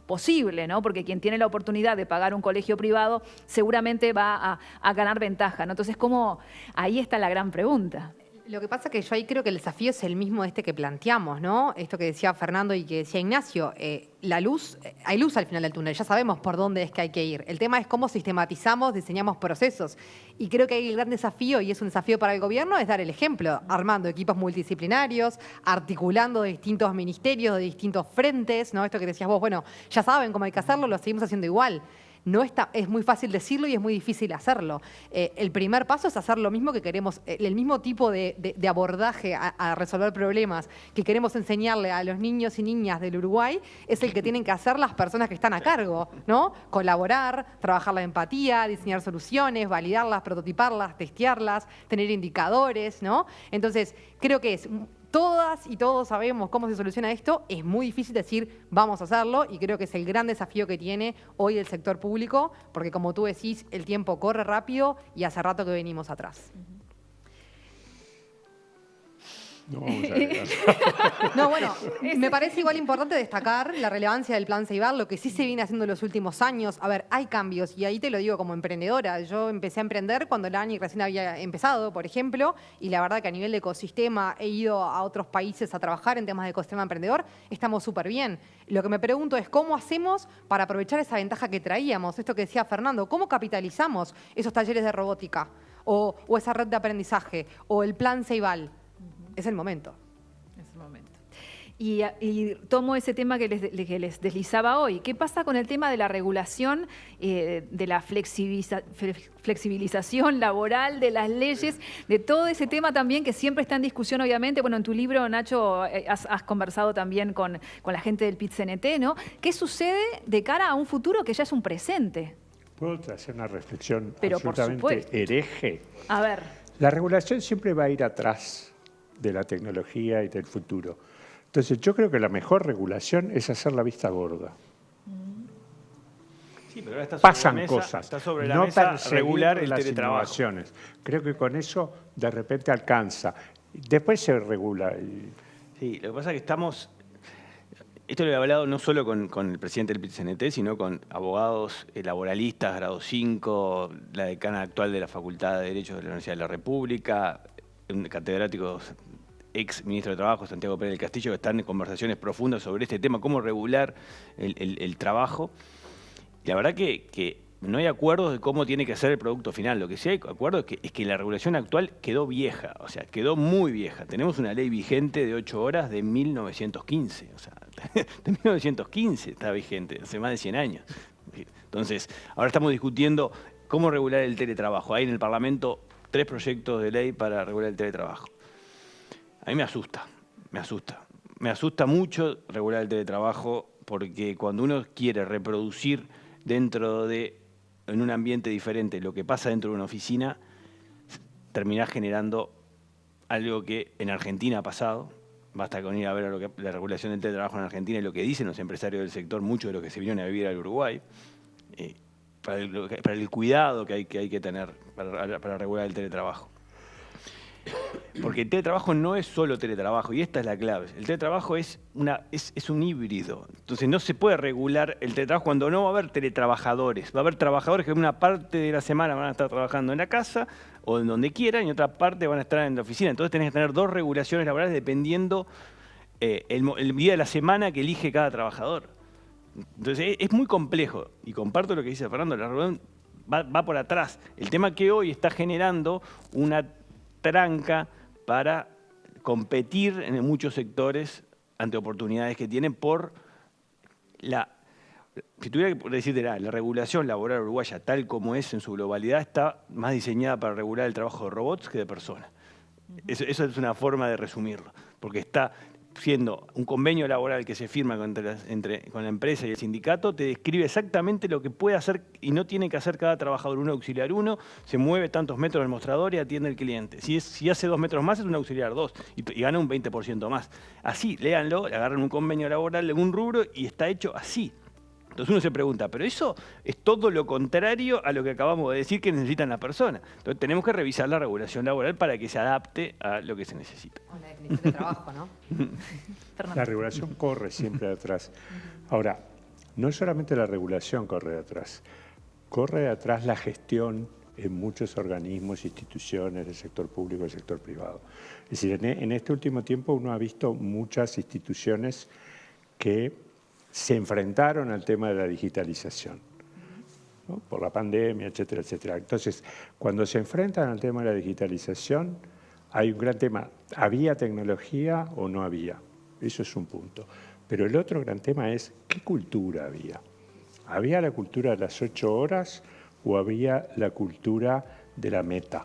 posible, ¿no? Porque quien tiene la oportunidad de pagar un colegio privado seguramente va a ganar ventaja, ¿no? Entonces, ahí está la gran pregunta. Lo que pasa es que yo ahí creo que el desafío es el mismo que planteamos, ¿no? Esto que decía Fernando y que decía Ignacio, hay luz al final del túnel, ya sabemos por dónde es que hay que ir. El tema es cómo sistematizamos, diseñamos procesos. Y creo que ahí el gran desafío, y es un desafío para el gobierno, es dar el ejemplo, armando equipos multidisciplinarios, articulando distintos ministerios de distintos frentes, ¿no? Esto que decías vos, bueno, ya saben cómo hay que hacerlo, lo seguimos haciendo igual. Es muy fácil decirlo y es muy difícil hacerlo. El primer paso es hacer lo mismo que queremos, el mismo tipo de abordaje a resolver problemas que queremos enseñarle a los niños y niñas del Uruguay, es el que tienen que hacer las personas que están a cargo, ¿no? Colaborar, trabajar la empatía, diseñar soluciones, validarlas, prototiparlas, testearlas, tener indicadores, ¿no? Entonces, creo que todas y todos sabemos cómo se soluciona esto, es muy difícil decir vamos a hacerlo y creo que es el gran desafío que tiene hoy el sector público, porque como tú decís, el tiempo corre rápido y hace rato que venimos atrás. No vamos a agregar. No, bueno, me parece igual importante destacar la relevancia del Plan Ceibal, lo que sí se viene haciendo en los últimos años. A ver, hay cambios y ahí te lo digo como emprendedora. Yo empecé a emprender cuando el ANI recién había empezado, por ejemplo, y la verdad que a nivel de ecosistema he ido a otros países a trabajar en temas de ecosistema emprendedor, estamos súper bien. Lo que me pregunto es cómo hacemos para aprovechar esa ventaja que traíamos, esto que decía Fernando, cómo capitalizamos esos talleres de robótica o esa red de aprendizaje o el Plan Ceibal. Es el momento. Es el momento. Y tomo ese tema que les deslizaba hoy. ¿Qué pasa con el tema de la regulación, de la flexibilización laboral, de las leyes, de todo ese tema también que siempre está en discusión, obviamente? Bueno, en tu libro, Nacho, has conversado también con la gente del PIT-CNT, ¿no? ¿Qué sucede de cara a un futuro que ya es un presente? ¿Puedo hacer una reflexión Pero absolutamente hereje? A ver. La regulación siempre va a ir atrás de la tecnología y del futuro. Entonces, yo creo que la mejor regulación es hacer la vista gorda. Sí, pero ahora está sobre pasan la mesa, cosas. está sobre la no mesa perseguir regular el las teletrabajo. innovaciones. Creo que con eso de repente alcanza. Después se regula. Sí, lo que pasa es que estamos... Esto lo he hablado no solo con el presidente del PIT-CNT, sino con abogados laboralistas, grado 5, la decana actual de la Facultad de Derecho de la Universidad de la República, un catedrático, ex ministro de Trabajo, Santiago Pérez del Castillo, que están en conversaciones profundas sobre este tema, cómo regular el trabajo. Y la verdad que no hay acuerdos de cómo tiene que ser el producto final. Lo que sí hay acuerdo es que la regulación actual quedó vieja, o sea, quedó muy vieja. Tenemos una ley vigente de 8 horas de 1915, o sea, de 1915 está vigente, hace más de 100 años. Entonces, ahora estamos discutiendo cómo regular el teletrabajo. Hay en el Parlamento 3 proyectos de ley para regular el teletrabajo. A mí me asusta, me asusta. Me asusta mucho regular el teletrabajo porque cuando uno quiere reproducir en un ambiente diferente lo que pasa dentro de una oficina, termina generando algo que en Argentina ha pasado. Basta con ir a ver la regulación del teletrabajo en Argentina y lo que dicen los empresarios del sector, muchos de los que se vinieron a vivir al Uruguay, para el cuidado que hay que tener para regular el teletrabajo. Porque el teletrabajo no es solo teletrabajo, y esta es la clave. El teletrabajo es un híbrido. Entonces no se puede regular el teletrabajo cuando no va a haber teletrabajadores. Va a haber trabajadores que en una parte de la semana van a estar trabajando en la casa o en donde quieran, y en otra parte van a estar en la oficina. Entonces tenés que tener 2 regulaciones laborales dependiendo el día de la semana que elige cada trabajador. Entonces es muy complejo, y comparto lo que dice Fernando, la reunión va por atrás. El tema que hoy está generando una tranca para competir en muchos sectores ante oportunidades que tienen por si tuviera que decirte la regulación laboral uruguaya tal como es en su globalidad está más diseñada para regular el trabajo de robots que de personas. Eso es una forma de resumirlo, porque está siendo un convenio laboral que se firma con la empresa y el sindicato, te describe exactamente lo que puede hacer y no tiene que hacer cada trabajador. Un auxiliar 1 se mueve tantos metros del mostrador y atiende al cliente. Si hace 2 metros más es un auxiliar 2 y gana un 20% más. Así, léanlo, le agarran un convenio laboral en un rubro y está hecho así. Entonces uno se pregunta, pero eso es todo lo contrario a lo que acabamos de decir que necesitan las personas. Entonces tenemos que revisar la regulación laboral para que se adapte a lo que se necesita. La definición de trabajo, ¿no? La regulación corre siempre atrás. Ahora, no solamente la regulación corre de atrás la gestión en muchos organismos, instituciones del sector público y del sector privado. Es decir, en este último tiempo uno ha visto muchas instituciones que se enfrentaron al tema de la digitalización, ¿no? Por la pandemia, etcétera, etcétera. Entonces, cuando se enfrentan al tema de la digitalización, hay un gran tema. ¿Había tecnología o no había? Eso es un punto. Pero el otro gran tema es, ¿qué cultura había? ¿Había la cultura de las 8 horas o había la cultura de la meta?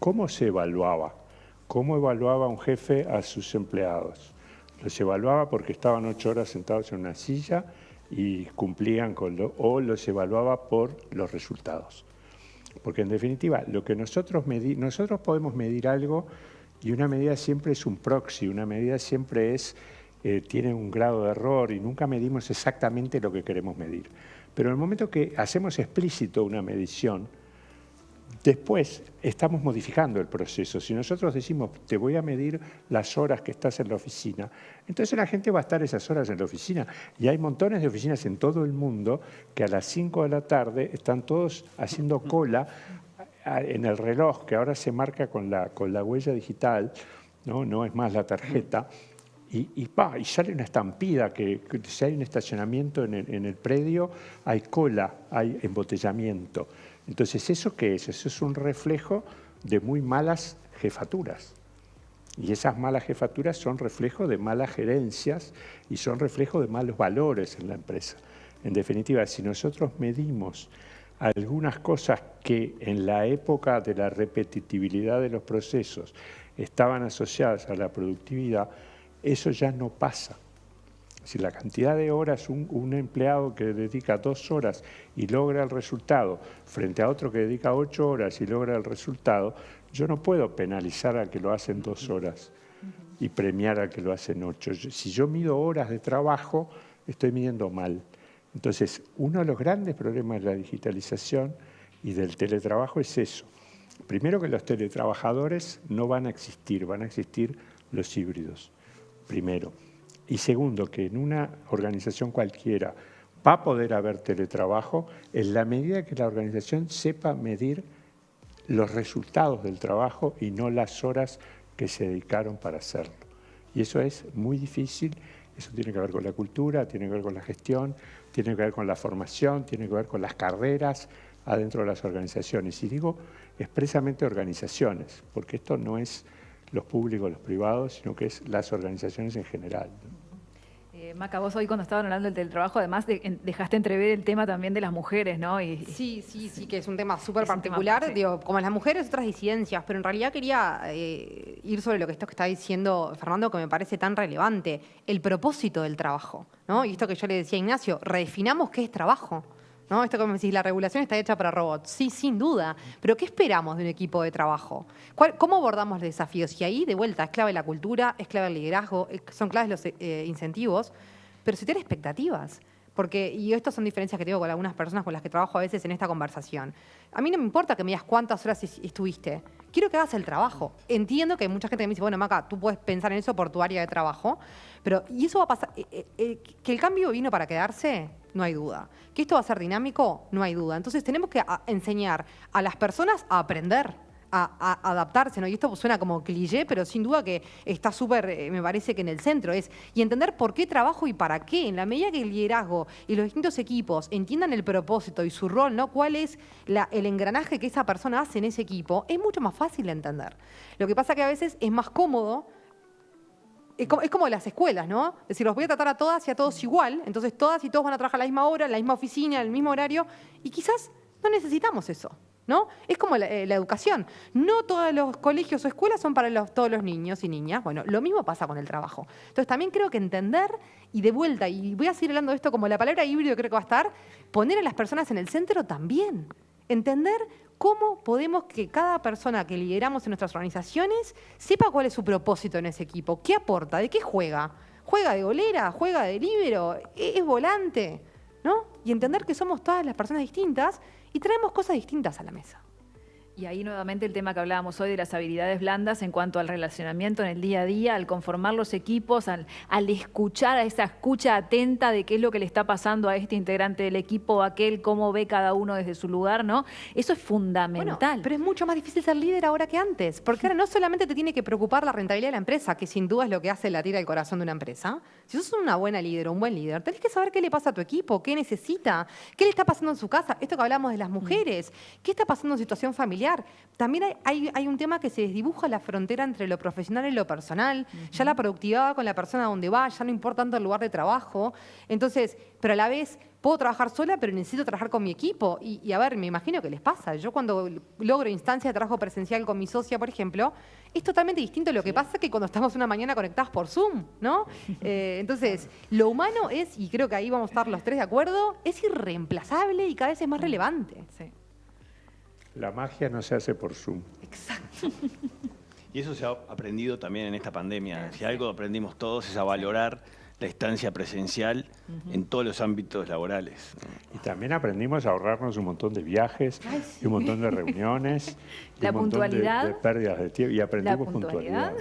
¿Cómo se evaluaba? ¿Cómo evaluaba un jefe a sus empleados? Los evaluaba porque estaban 8 horas sentados en una silla y cumplían o los evaluaba por los resultados. Porque en definitiva, lo que nosotros podemos medir algo, y una medida siempre es un proxy, una medida siempre tiene un grado de error y nunca medimos exactamente lo que queremos medir. Pero en el momento que hacemos explícito una medición, después estamos modificando el proceso. Si nosotros decimos, te voy a medir las horas que estás en la oficina, entonces la gente va a estar esas horas en la oficina. Y hay montones de oficinas en todo el mundo que a las 5 de la tarde están todos haciendo cola en el reloj, que ahora se marca con la huella digital, no es más la tarjeta, y sale una estampida, que si hay un estacionamiento en el predio, hay cola, hay embotellamiento. Entonces, ¿eso qué es? Eso es un reflejo de muy malas jefaturas. Y esas malas jefaturas son reflejo de malas gerencias y son reflejo de malos valores en la empresa. En definitiva, si nosotros medimos algunas cosas que en la época de la repetitividad de los procesos estaban asociadas a la productividad, eso ya no pasa. Si la cantidad de horas un empleado que dedica 2 horas y logra el resultado frente a otro que dedica 8 horas y logra el resultado, yo no puedo penalizar al que lo hace en 2 horas y premiar al que lo hace en 8. Si yo mido horas de trabajo, estoy midiendo mal. Entonces, uno de los grandes problemas de la digitalización y del teletrabajo es eso. Primero, que los teletrabajadores no van a existir los híbridos, primero. Y segundo, que en una organización cualquiera va a poder haber teletrabajo en la medida que la organización sepa medir los resultados del trabajo y no las horas que se dedicaron para hacerlo. Y eso es muy difícil, eso tiene que ver con la cultura, tiene que ver con la gestión, tiene que ver con la formación, tiene que ver con las carreras adentro de las organizaciones. Y digo expresamente organizaciones, porque esto no es los públicos, los privados, sino que es las organizaciones en general. Maca, vos hoy cuando estaban hablando del teletrabajo, además dejaste entrever el tema también de las mujeres, ¿no? Sí, que es un tema súper particular, sí. Digo, como las mujeres, otras disidencias, pero en realidad quería ir sobre lo que esto que está diciendo Fernando, que me parece tan relevante, el propósito del trabajo, ¿no? Y esto que yo le decía a Ignacio, redefinamos qué es trabajo, ¿no? Esto que me decís, la regulación está hecha para robots. Sí, sin duda. Pero ¿qué esperamos de un equipo de trabajo? ¿Cómo abordamos los desafíos? Y ahí, de vuelta, es clave la cultura, es clave el liderazgo, son claves los incentivos, pero si tiene expectativas. Y estas son diferencias que tengo con algunas personas con las que trabajo a veces en esta conversación. A mí no me importa que me digas cuántas horas estuviste. Quiero que hagas el trabajo. Entiendo que hay mucha gente que me dice, bueno, Maca, tú puedes pensar en eso por tu área de trabajo, pero ¿y eso va a pasar? ¿Que el cambio vino para quedarse? No hay duda. ¿Que esto va a ser dinámico? No hay duda. Entonces tenemos que enseñar a las personas a aprender, a adaptarse, ¿no? Y esto suena como cliché, pero sin duda que está súper, me parece que en el centro y entender por qué trabajo y para qué. En la medida que el liderazgo y los distintos equipos entiendan el propósito y su rol, ¿no? Cuál es el engranaje que esa persona hace en ese equipo, es mucho más fácil de entender. Lo que pasa que a veces es más cómodo. Es como las escuelas, ¿no? Es decir, los voy a tratar a todas y a todos igual, entonces todas y todos van a trabajar a la misma hora, en la misma oficina, en el mismo horario, y quizás no necesitamos eso, ¿no? Es como la educación. No todos los colegios o escuelas son para todos los niños y niñas. Bueno, lo mismo pasa con el trabajo. Entonces también creo que entender, y de vuelta, y voy a seguir hablando de esto como la palabra híbrido creo que va a estar, poner a las personas en el centro también. Entender cómo podemos que cada persona que lideramos en nuestras organizaciones sepa cuál es su propósito en ese equipo, qué aporta, de qué juega. ¿Juega de golera? ¿Juega de líbero? ¿Es volante? ¿No? Y entender que somos todas las personas distintas y traemos cosas distintas a la mesa. Y ahí nuevamente el tema que hablábamos hoy de las habilidades blandas en cuanto al relacionamiento en el día a día, al conformar los equipos, al escuchar, a esa escucha atenta de qué es lo que le está pasando a este integrante del equipo, aquel, cómo ve cada uno desde su lugar, ¿no? Eso es fundamental. Bueno, pero es mucho más difícil ser líder ahora que antes, porque ahora no solamente te tiene que preocupar la rentabilidad de la empresa, que sin duda es lo que hace latir el corazón de una empresa. Si sos una buena líder o un buen líder, tenés que saber qué le pasa a tu equipo, qué necesita, qué le está pasando en su casa. Esto que hablamos de las mujeres, qué está pasando en situación familiar. También hay un tema que se desdibuja la frontera entre lo profesional y lo personal. Ya la productividad va con la persona donde va, ya no importa tanto el lugar de trabajo. Entonces, pero a la vez puedo trabajar sola, pero necesito trabajar con mi equipo. Y a ver, me imagino que les pasa. Yo cuando logro instancia de trabajo presencial con mi socia, por ejemplo, es totalmente distinto. Lo que pasa que cuando estamos una mañana conectadas por Zoom, ¿no? Entonces, lo humano es, y creo que ahí vamos a estar los tres de acuerdo, es irreemplazable y cada vez es más relevante. Sí. La magia no se hace por Zoom. Exacto. Y eso se ha aprendido también en esta pandemia. Si algo aprendimos todos es a valorar la instancia presencial en todos los ámbitos laborales. Y también aprendimos a ahorrarnos un montón de viajes y un montón de reuniones. La puntualidad. De pérdidas de tiempo. Y aprendimos puntualidad.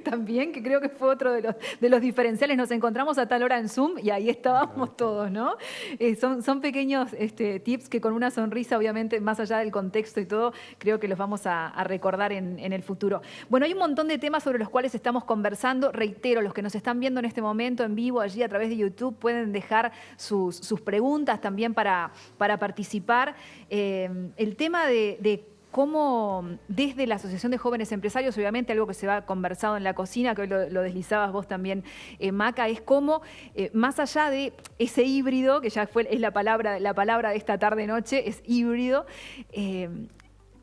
También, que creo que fue otro de los diferenciales. Nos encontramos a tal hora en Zoom y ahí estábamos todos, ¿no? Son pequeños tips que con una sonrisa, obviamente, más allá del contexto y todo, creo que los vamos a recordar en el futuro. Bueno, hay un montón de temas sobre los cuales estamos conversando. Reitero, los que nos están viendo en este momento en vivo allí a través de YouTube pueden dejar sus preguntas también para participar. El tema de cómo desde la Asociación de Jóvenes Empresarios, obviamente algo que se va conversado en la cocina, que hoy lo deslizabas vos también, Maca, es cómo, más allá de ese híbrido, que ya es la palabra de esta tarde-noche, es híbrido,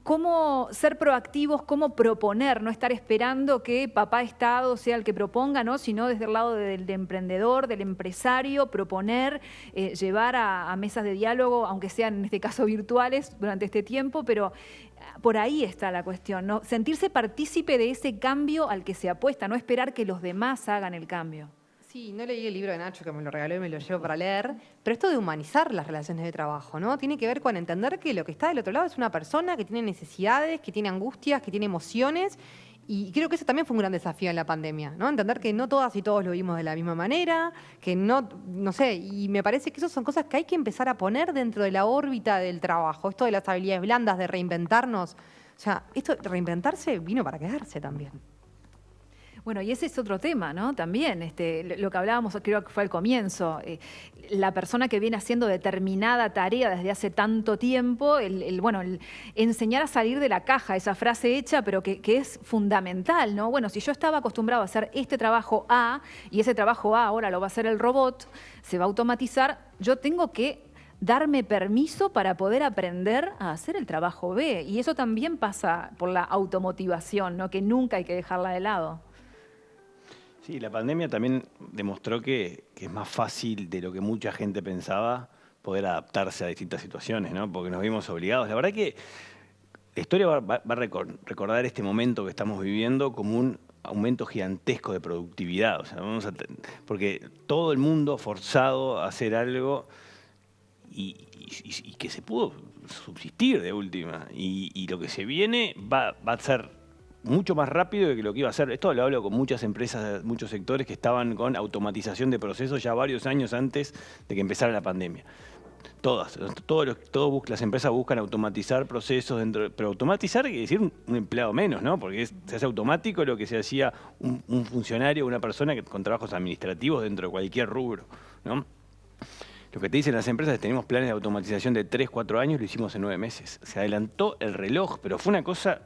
cómo ser proactivos, cómo proponer, no estar esperando que papá Estado sea el que proponga, ¿no? Sino desde el lado del emprendedor, del empresario, proponer, llevar a mesas de diálogo, aunque sean en este caso virtuales durante este tiempo, pero por ahí está la cuestión, ¿no? Sentirse partícipe de ese cambio al que se apuesta, no esperar que los demás hagan el cambio. Sí, no leí el libro de Nacho, que me lo regaló y me lo llevo para leer, pero esto de humanizar las relaciones de trabajo, ¿no? Tiene que ver con entender que lo que está del otro lado es una persona que tiene necesidades, que tiene angustias, que tiene emociones, y creo que eso también fue un gran desafío en la pandemia, ¿no? Entender que no todas y todos lo vimos de la misma manera, que no sé, y me parece que esas son cosas que hay que empezar a poner dentro de la órbita del trabajo, esto de las habilidades blandas, de reinventarnos. O sea, esto de reinventarse vino para quedarse también. Bueno, y ese es otro tema, ¿no? También, lo que hablábamos, creo que fue al comienzo, la persona que viene haciendo determinada tarea desde hace tanto tiempo, el enseñar a salir de la caja, esa frase hecha, pero que es fundamental, ¿no? Bueno, si yo estaba acostumbrado a hacer este trabajo A, y ese trabajo A ahora lo va a hacer el robot, se va a automatizar, yo tengo que darme permiso para poder aprender a hacer el trabajo B. Y eso también pasa por la automotivación, ¿no? Que nunca hay que dejarla de lado. Sí, la pandemia también demostró que es más fácil de lo que mucha gente pensaba poder adaptarse a distintas situaciones, ¿no? Porque nos vimos obligados. La verdad que la historia va a recordar este momento que estamos viviendo como un aumento gigantesco de productividad. O sea, porque todo el mundo forzado a hacer algo y que se pudo subsistir de última. Y lo que se viene va a ser mucho más rápido que lo que iba a ser. Esto lo hablo con muchas empresas, muchos sectores que estaban con automatización de procesos ya varios años antes de que empezara la pandemia. Todas las empresas buscan automatizar procesos, pero automatizar quiere decir un empleado menos, ¿no? Porque se hace automático lo que se hacía un funcionario, una persona con trabajos administrativos dentro de cualquier rubro, ¿no? Lo que te dicen las empresas es que tenemos planes de automatización de 3, 4 años, lo hicimos en 9 meses. Se adelantó el reloj, pero fue una cosa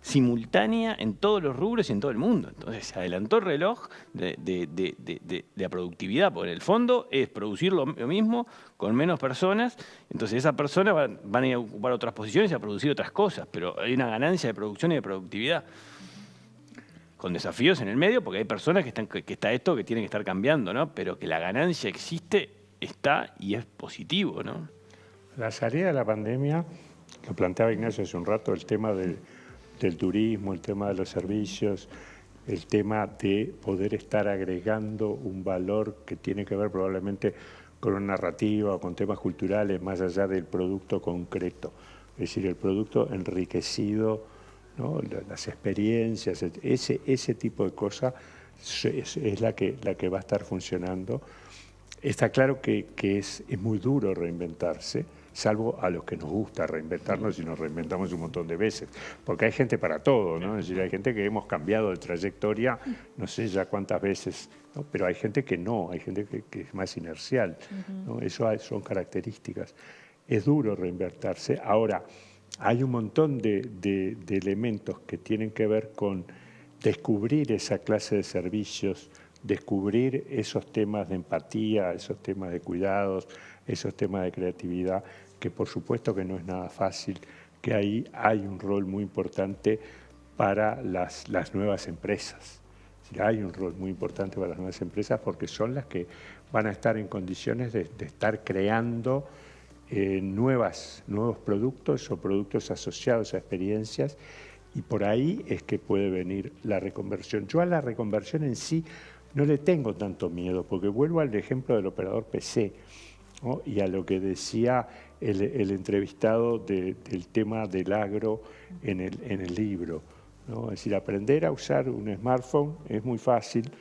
simultánea en todos los rubros y en todo el mundo. Entonces se adelantó el reloj de la productividad, porque en el fondo es producir lo mismo con menos personas, entonces esas personas van a ir a ocupar otras posiciones y a producir otras cosas, pero hay una ganancia de producción y de productividad, con desafíos en el medio, porque hay personas que está esto que tienen que estar cambiando, ¿no? Pero que la ganancia existe, está y es positivo, ¿no? La salida de la pandemia, lo planteaba Ignacio hace un rato, el tema del turismo, el tema de los servicios, el tema de poder estar agregando un valor que tiene que ver probablemente con una narrativa o con temas culturales más allá del producto concreto. Es decir, el producto enriquecido, ¿no? Las experiencias, ese tipo de cosas es la que va a estar funcionando. Está claro que es muy duro reinventarse, salvo a los que nos gusta reinventarnos y nos reinventamos un montón de veces, porque hay gente para todo, ¿no? Es decir, hay gente que hemos cambiado de trayectoria, no sé ya cuántas veces, ¿no? Pero hay gente que no, hay gente que es más inercial, ¿no? Eso son características. Es duro reinventarse. Ahora, hay un montón de elementos que tienen que ver con descubrir esa clase de servicios, descubrir esos temas de empatía, esos temas de cuidados, esos temas de creatividad, que por supuesto que no es nada fácil, que ahí hay un rol muy importante para las nuevas empresas. Hay un rol muy importante para las nuevas empresas porque son las que van a estar en condiciones de estar creando nuevos productos o productos asociados a experiencias, y por ahí es que puede venir la reconversión. Yo a la reconversión en sí no le tengo tanto miedo, porque vuelvo al ejemplo del operador PC, ¿no? Y a lo que decía el entrevistado del tema del agro en el libro, ¿no? Es decir, aprender a usar un smartphone es muy fácil,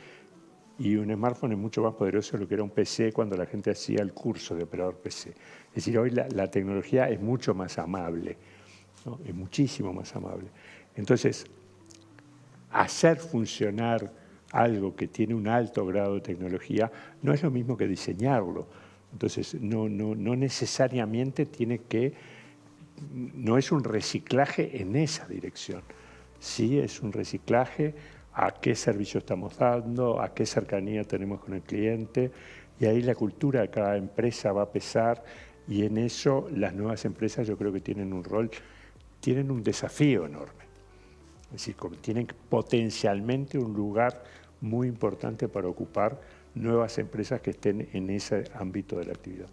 y un smartphone es mucho más poderoso de lo que era un PC cuando la gente hacía el curso de operador PC. Es decir, hoy la tecnología es mucho más amable, ¿no? Es muchísimo más amable. Entonces, hacer funcionar algo que tiene un alto grado de tecnología no es lo mismo que diseñarlo. Entonces, no necesariamente no es un reciclaje en esa dirección. Sí es un reciclaje a qué servicio estamos dando, a qué cercanía tenemos con el cliente, y ahí la cultura de cada empresa va a pesar, y en eso las nuevas empresas yo creo que tienen un desafío enorme. Es decir, tienen potencialmente un lugar muy importante para ocupar nuevas empresas que estén en ese ámbito de la actividad.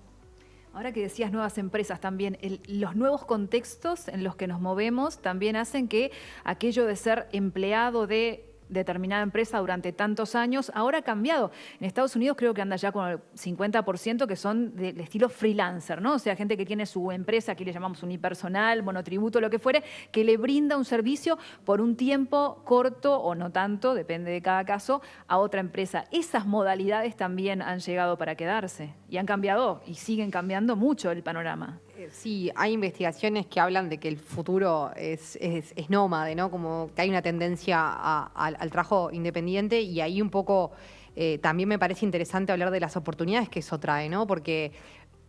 Ahora que decías nuevas empresas también, los nuevos contextos en los que nos movemos también hacen que aquello de ser empleado de determinada empresa durante tantos años. Ahora ha cambiado. En Estados Unidos creo que anda ya con el 50% que son del estilo freelancer, ¿no? O sea, gente que tiene su empresa, aquí le llamamos unipersonal, monotributo, lo que fuere, que le brinda un servicio por un tiempo corto o no tanto, depende de cada caso, a otra empresa. Esas modalidades también han llegado para quedarse y han cambiado y siguen cambiando mucho el panorama. Sí, hay investigaciones que hablan de que el futuro es nómade, ¿no? Como que hay una tendencia al trabajo independiente y ahí un poco también me parece interesante hablar de las oportunidades que eso trae, ¿no? Porque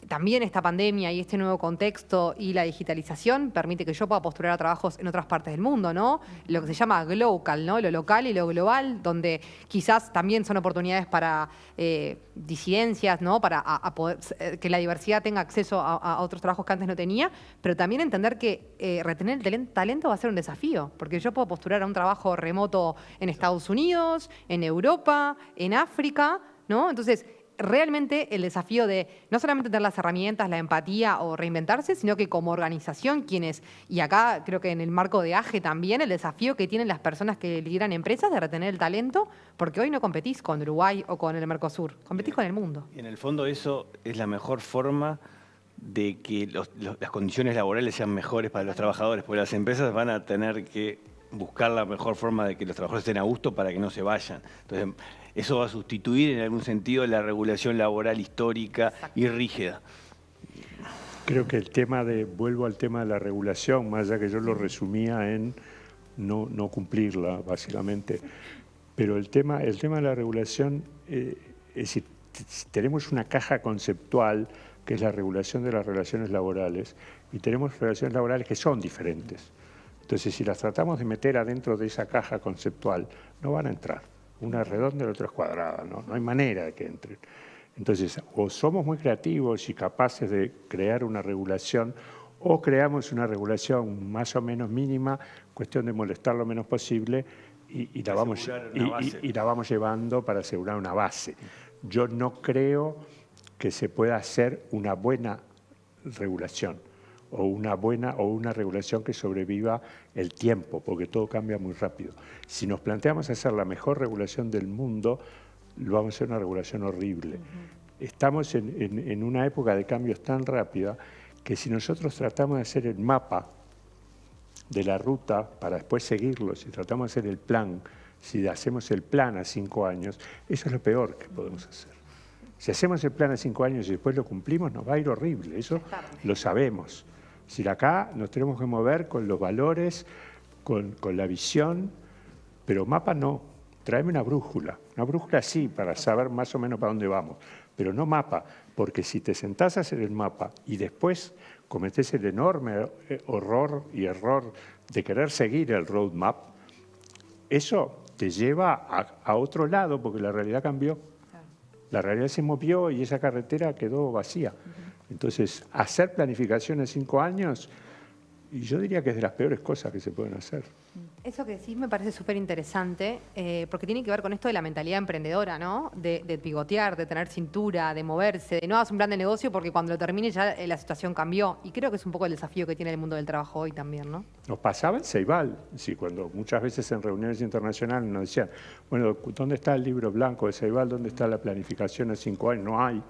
también esta pandemia y este nuevo contexto y la digitalización permite que yo pueda postular a trabajos en otras partes del mundo, ¿no? Lo que se llama glocal, ¿no? Lo local y lo global, donde quizás también son oportunidades para disidencias, ¿no? Para poder, que la diversidad tenga acceso a otros trabajos que antes no tenía, pero también entender que retener el talento va a ser un desafío, porque yo puedo postular a un trabajo remoto en Estados Unidos, en Europa, en África, ¿no? Entonces, realmente el desafío de no solamente tener las herramientas, la empatía o reinventarse, sino que como organización y acá creo que en el marco de AGE también, el desafío que tienen las personas que lideran empresas de retener el talento, porque hoy no competís con Uruguay o con el Mercosur, competís con el mundo. Y en el fondo eso es la mejor forma de que las condiciones laborales sean mejores para los trabajadores, porque las empresas van a tener que buscar la mejor forma de que los trabajadores estén a gusto para que no se vayan. Entonces, eso va a sustituir en algún sentido la regulación laboral histórica y rígida. Creo que vuelvo al tema de la regulación, más allá que yo lo resumía en no cumplirla, básicamente. Pero el tema de la regulación, es decir, tenemos una caja conceptual que es la regulación de las relaciones laborales y tenemos relaciones laborales que son diferentes. Entonces, si las tratamos de meter adentro de esa caja conceptual, no van a entrar. Una es redonda y la otra es cuadrada, ¿no? No hay manera de que entren. Entonces, o somos muy creativos y capaces de crear una regulación, o creamos una regulación más o menos mínima, cuestión de molestar lo menos posible, y la vamos llevando para asegurar una base. Yo no creo que se pueda hacer una buena regulación, o una regulación que sobreviva el tiempo, porque todo cambia muy rápido. Si nos planteamos hacer la mejor regulación del mundo, lo vamos a hacer una regulación horrible. Estamos en una época de cambios tan rápida que si nosotros tratamos de hacer el mapa de la ruta para después seguirlo, si tratamos de hacer el plan, si hacemos el plan a 5 años, eso es lo peor que podemos hacer. Si hacemos el plan a 5 años y después lo cumplimos, nos va a ir horrible, eso lo sabemos. Si acá nos tenemos que mover con los valores, con la visión, pero mapa no. Tráeme una brújula sí, para saber más o menos para dónde vamos, pero no mapa, porque si te sentás a hacer el mapa y después cometés el enorme horror y error de querer seguir el roadmap, eso te lleva a otro lado, porque la realidad cambió. La realidad se movió y esa carretera quedó vacía. Entonces, hacer planificación en 5 años, y yo diría que es de las peores cosas que se pueden hacer. Eso que decís me parece súper interesante, porque tiene que ver con esto de la mentalidad emprendedora, ¿no? De pivotear, de tener cintura, de moverse, de no hacer un plan de negocio porque cuando lo termine ya la situación cambió. Y creo que es un poco el desafío que tiene el mundo del trabajo hoy también, ¿no? Nos pasaba en Ceibal, sí, cuando muchas veces en reuniones internacionales nos decían, bueno, ¿dónde está el libro blanco de Ceibal? ¿Dónde está la planificación a 5 años? No hay.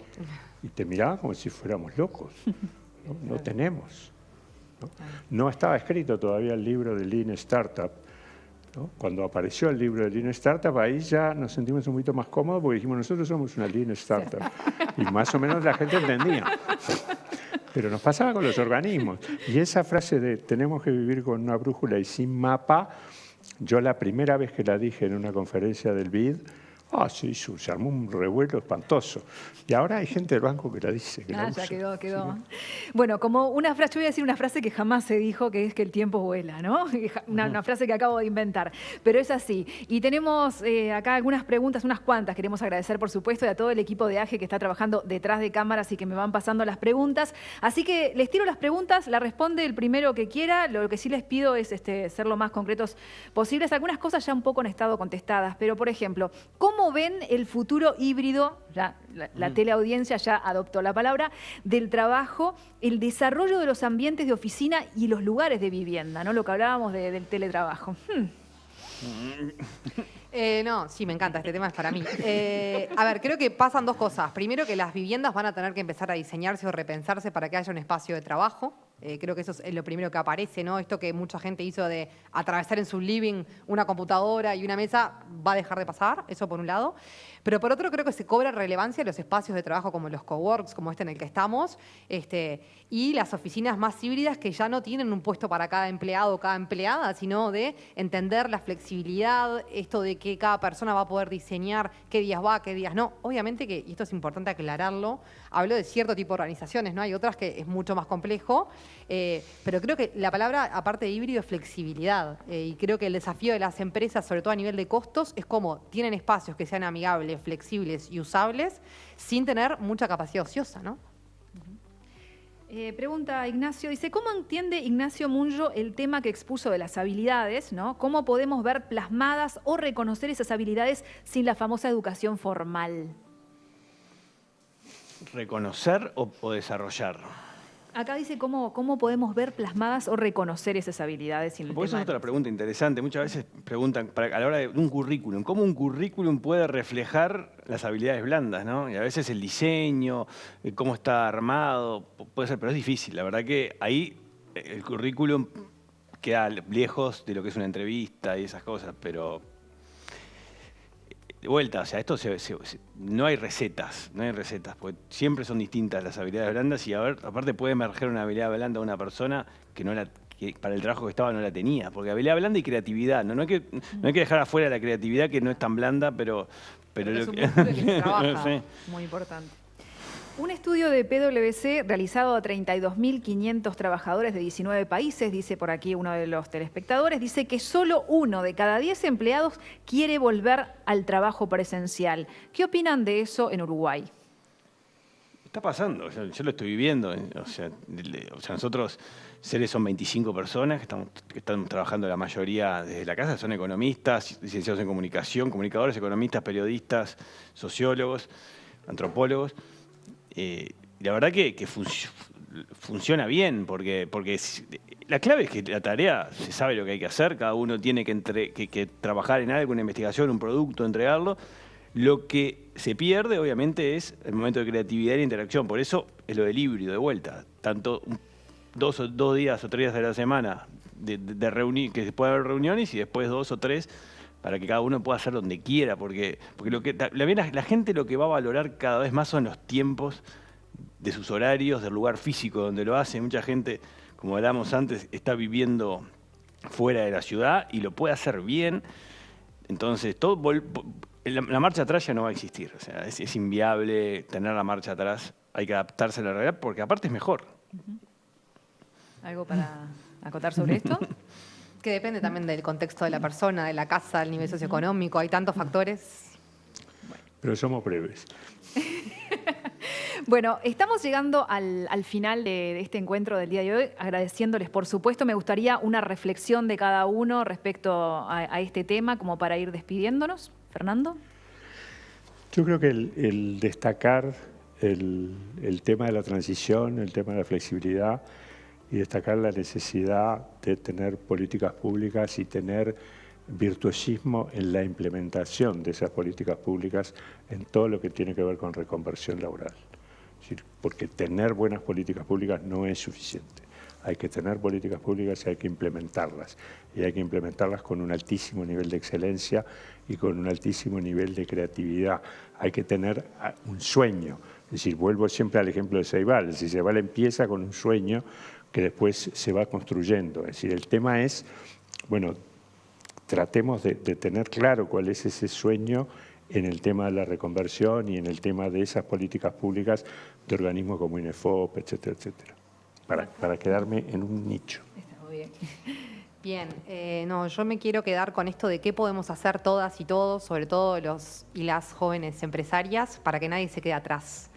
Y te miraban como si fuéramos locos. No tenemos. No estaba escrito todavía el libro de Lean Startup. ¿No? Cuando apareció el libro de Lean Startup, ahí ya nos sentimos un poquito más cómodos porque dijimos, nosotros somos una Lean Startup. Y más o menos la gente entendía. Pero nos pasaba con los organismos. Y esa frase de tenemos que vivir con una brújula y sin mapa, yo la primera vez que la dije en una conferencia del BID, se armó un revuelo espantoso. Y ahora hay gente del banco que la dice. Que la usa. Ya quedó. Sí. Bueno, como una frase, yo voy a decir una frase que jamás se dijo, que es que el tiempo vuela, ¿no? Una frase que acabo de inventar, pero es así. Y tenemos acá algunas preguntas, unas cuantas. Queremos agradecer, por supuesto, a todo el equipo de AGE que está trabajando detrás de cámaras y que me van pasando las preguntas. Así que les tiro las preguntas, la responde el primero que quiera. Lo que sí les pido es ser lo más concretos posibles. Algunas cosas ya un poco han estado contestadas, pero, por ejemplo, ¿cómo ven el futuro híbrido? Ya la teleaudiencia ya adoptó la palabra, del trabajo, el desarrollo de los ambientes de oficina y los lugares de vivienda, ¿no? Lo que hablábamos del teletrabajo. No, sí, me encanta, este tema es para mí. A ver, creo que pasan dos cosas. Primero, que las viviendas van a tener que empezar a diseñarse o repensarse para que haya un espacio de trabajo. Creo que eso es lo primero que aparece, ¿no? Esto que mucha gente hizo de atravesar en su living una computadora y una mesa va a dejar de pasar, eso por un lado. Pero por otro, creo que se cobra relevancia los espacios de trabajo como los coworks, como este en el que estamos, y las oficinas más híbridas que ya no tienen un puesto para cada empleado o cada empleada, sino de entender la flexibilidad, esto de que cada persona va a poder diseñar qué días va, qué días no. Obviamente que, y esto es importante aclararlo, hablo de cierto tipo de organizaciones, ¿no? Hay otras que es mucho más complejo, pero creo que la palabra, aparte de híbrido, es flexibilidad. Y creo que el desafío de las empresas, sobre todo a nivel de costos, es cómo tienen espacios que sean amigables, flexibles y usables, sin tener mucha capacidad ociosa, ¿no? Pregunta Ignacio, dice, ¿cómo entiende Ignacio Munjo el tema que expuso de las habilidades, ¿no? ¿Cómo podemos ver plasmadas o reconocer esas habilidades sin la famosa educación formal? ¿Reconocer o desarrollar? Acá dice cómo podemos ver plasmadas o reconocer esas habilidades sin el Porque esa tema es otra de- pregunta interesante. Muchas veces preguntan a la hora de un currículum, ¿cómo un currículum puede reflejar las habilidades blandas, ¿no? Y a veces el diseño, cómo está armado, puede ser, pero es difícil. La verdad que ahí el currículum queda lejos de lo que es una entrevista y esas cosas, pero de vuelta, o sea, esto no hay recetas, porque siempre son distintas las habilidades blandas y aparte puede emerger una habilidad blanda de una persona que para el trabajo que estaba no la tenía, porque habilidad blanda y creatividad, no hay que dejar afuera la creatividad que no es tan blanda, pero es un músculo que se trabaja, Sí. muy importante. Un estudio de PwC realizado a 32.500 trabajadores de 19 países, dice por aquí uno de los telespectadores, dice que solo 1 de cada 10 empleados quiere volver al trabajo presencial. ¿Qué opinan de eso en Uruguay? Está pasando, o sea, yo lo estoy viviendo. O sea, nosotros, Ceres son 25 personas que están trabajando la mayoría desde la casa, son economistas, licenciados en comunicación, comunicadores, economistas, periodistas, sociólogos, antropólogos. Y la verdad que funciona bien, porque la clave es que la tarea se sabe lo que hay que hacer, cada uno tiene que trabajar en algo, una investigación, un producto, entregarlo. Lo que se pierde, obviamente, es el momento de creatividad y interacción. Por eso es lo del híbrido, de vuelta. Tanto 2 días o 3 días de la semana que se puede haber reuniones y después 2 o 3 para que cada uno pueda hacer donde quiera. Porque la gente lo que va a valorar cada vez más son los tiempos de sus horarios, del lugar físico donde lo hace. Mucha gente, como hablábamos antes, está viviendo fuera de la ciudad y lo puede hacer bien. Entonces, la marcha atrás ya no va a existir. O sea, es inviable tener la marcha atrás. Hay que adaptarse a la realidad porque aparte es mejor. ¿Algo para acotar sobre esto? Que depende también del contexto de la persona, de la casa, del nivel socioeconómico, hay tantos factores. Pero somos breves. Bueno, estamos llegando al final de este encuentro del día de hoy, agradeciéndoles, por supuesto. Me gustaría una reflexión de cada uno respecto a este tema, como para ir despidiéndonos. Fernando. Yo creo que el destacar el tema de la transición, el tema de la flexibilidad y destacar la necesidad de tener políticas públicas y tener virtuosismo en la implementación de esas políticas públicas en todo lo que tiene que ver con reconversión laboral. Es decir, porque tener buenas políticas públicas no es suficiente. Hay que tener políticas públicas y hay que implementarlas. Y hay que implementarlas con un altísimo nivel de excelencia y con un altísimo nivel de creatividad. Hay que tener un sueño. Es decir, vuelvo siempre al ejemplo de Ceibal. Es decir, Ceibal empieza con un sueño que después se va construyendo. Es decir, el tema es, bueno, tratemos de tener claro cuál es ese sueño en el tema de la reconversión y en el tema de esas políticas públicas de organismos como INEFOP, etcétera, etcétera, para quedarme en un nicho. Está muy bien. Bien, no, yo me quiero quedar con esto de qué podemos hacer todas y todos, sobre todo los y las jóvenes empresarias, para que nadie se quede atrás.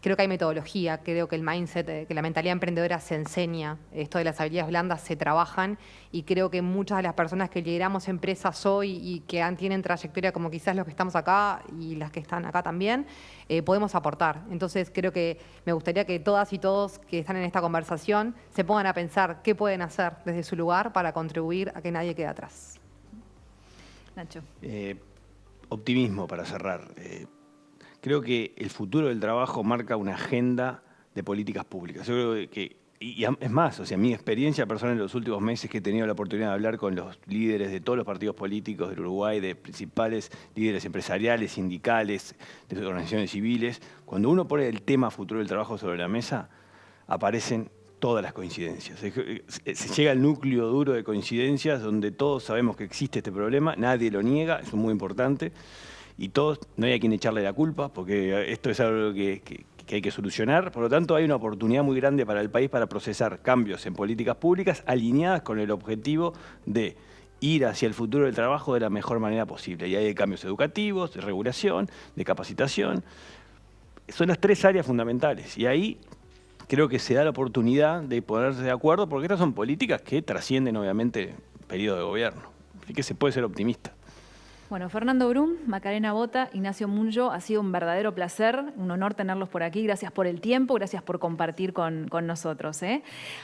Creo que hay metodología, creo que el mindset, que la mentalidad emprendedora se enseña, esto de las habilidades blandas se trabajan y creo que muchas de las personas que lideramos empresas hoy y que tienen trayectoria como quizás los que estamos acá y las que están acá también, podemos aportar. Entonces creo que me gustaría que todas y todos que están en esta conversación se pongan a pensar qué pueden hacer desde su lugar para contribuir a que nadie quede atrás. Nacho. Optimismo para cerrar. Creo que el futuro del trabajo marca una agenda de políticas públicas. Yo creo que, y es más, o sea, mi experiencia personal en los últimos meses que he tenido la oportunidad de hablar con los líderes de todos los partidos políticos del Uruguay, de principales líderes empresariales, sindicales, de organizaciones civiles, cuando uno pone el tema futuro del trabajo sobre la mesa, aparecen todas las coincidencias. Se llega al núcleo duro de coincidencias donde todos sabemos que existe este problema, nadie lo niega, eso es muy importante, y todos, no hay a quien echarle la culpa, porque esto es algo que hay que solucionar. Por lo tanto, hay una oportunidad muy grande para el país para procesar cambios en políticas públicas alineadas con el objetivo de ir hacia el futuro del trabajo de la mejor manera posible. Y hay cambios educativos, de regulación, de capacitación. Son las 3 áreas fundamentales. Y ahí creo que se da la oportunidad de ponerse de acuerdo, porque estas son políticas que trascienden, obviamente, el periodo de gobierno. Así que se puede ser optimista. Bueno, Fernando Brum, Macarena Bota, Ignacio Munyo, ha sido un verdadero placer, un honor tenerlos por aquí. Gracias por el tiempo, gracias por compartir con nosotros.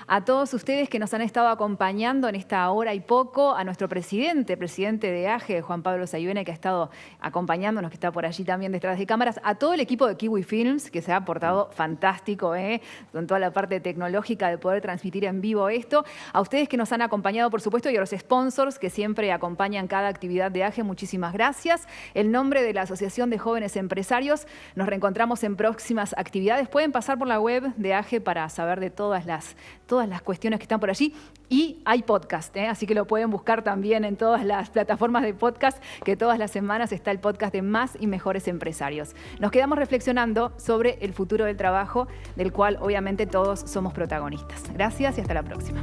A todos ustedes que nos han estado acompañando en esta hora y poco, a nuestro presidente de AGE, Juan Pablo Sayuene, que ha estado acompañándonos, que está por allí también detrás de cámaras, a todo el equipo de Kiwi Films, que se ha portado fantástico, con toda la parte tecnológica de poder transmitir en vivo esto, a ustedes que nos han acompañado, por supuesto, y a los sponsors que siempre acompañan cada actividad de AGE. Muchísimas gracias. El nombre de la Asociación de Jóvenes Empresarios. Nos reencontramos en próximas actividades. Pueden pasar por la web de AGE para saber de todas las cuestiones que están por allí. Y hay podcast, así que lo pueden buscar también en todas las plataformas de podcast, que todas las semanas está el podcast de Más y Mejores Empresarios. Nos quedamos reflexionando sobre el futuro del trabajo, del cual obviamente todos somos protagonistas. Gracias y hasta la próxima.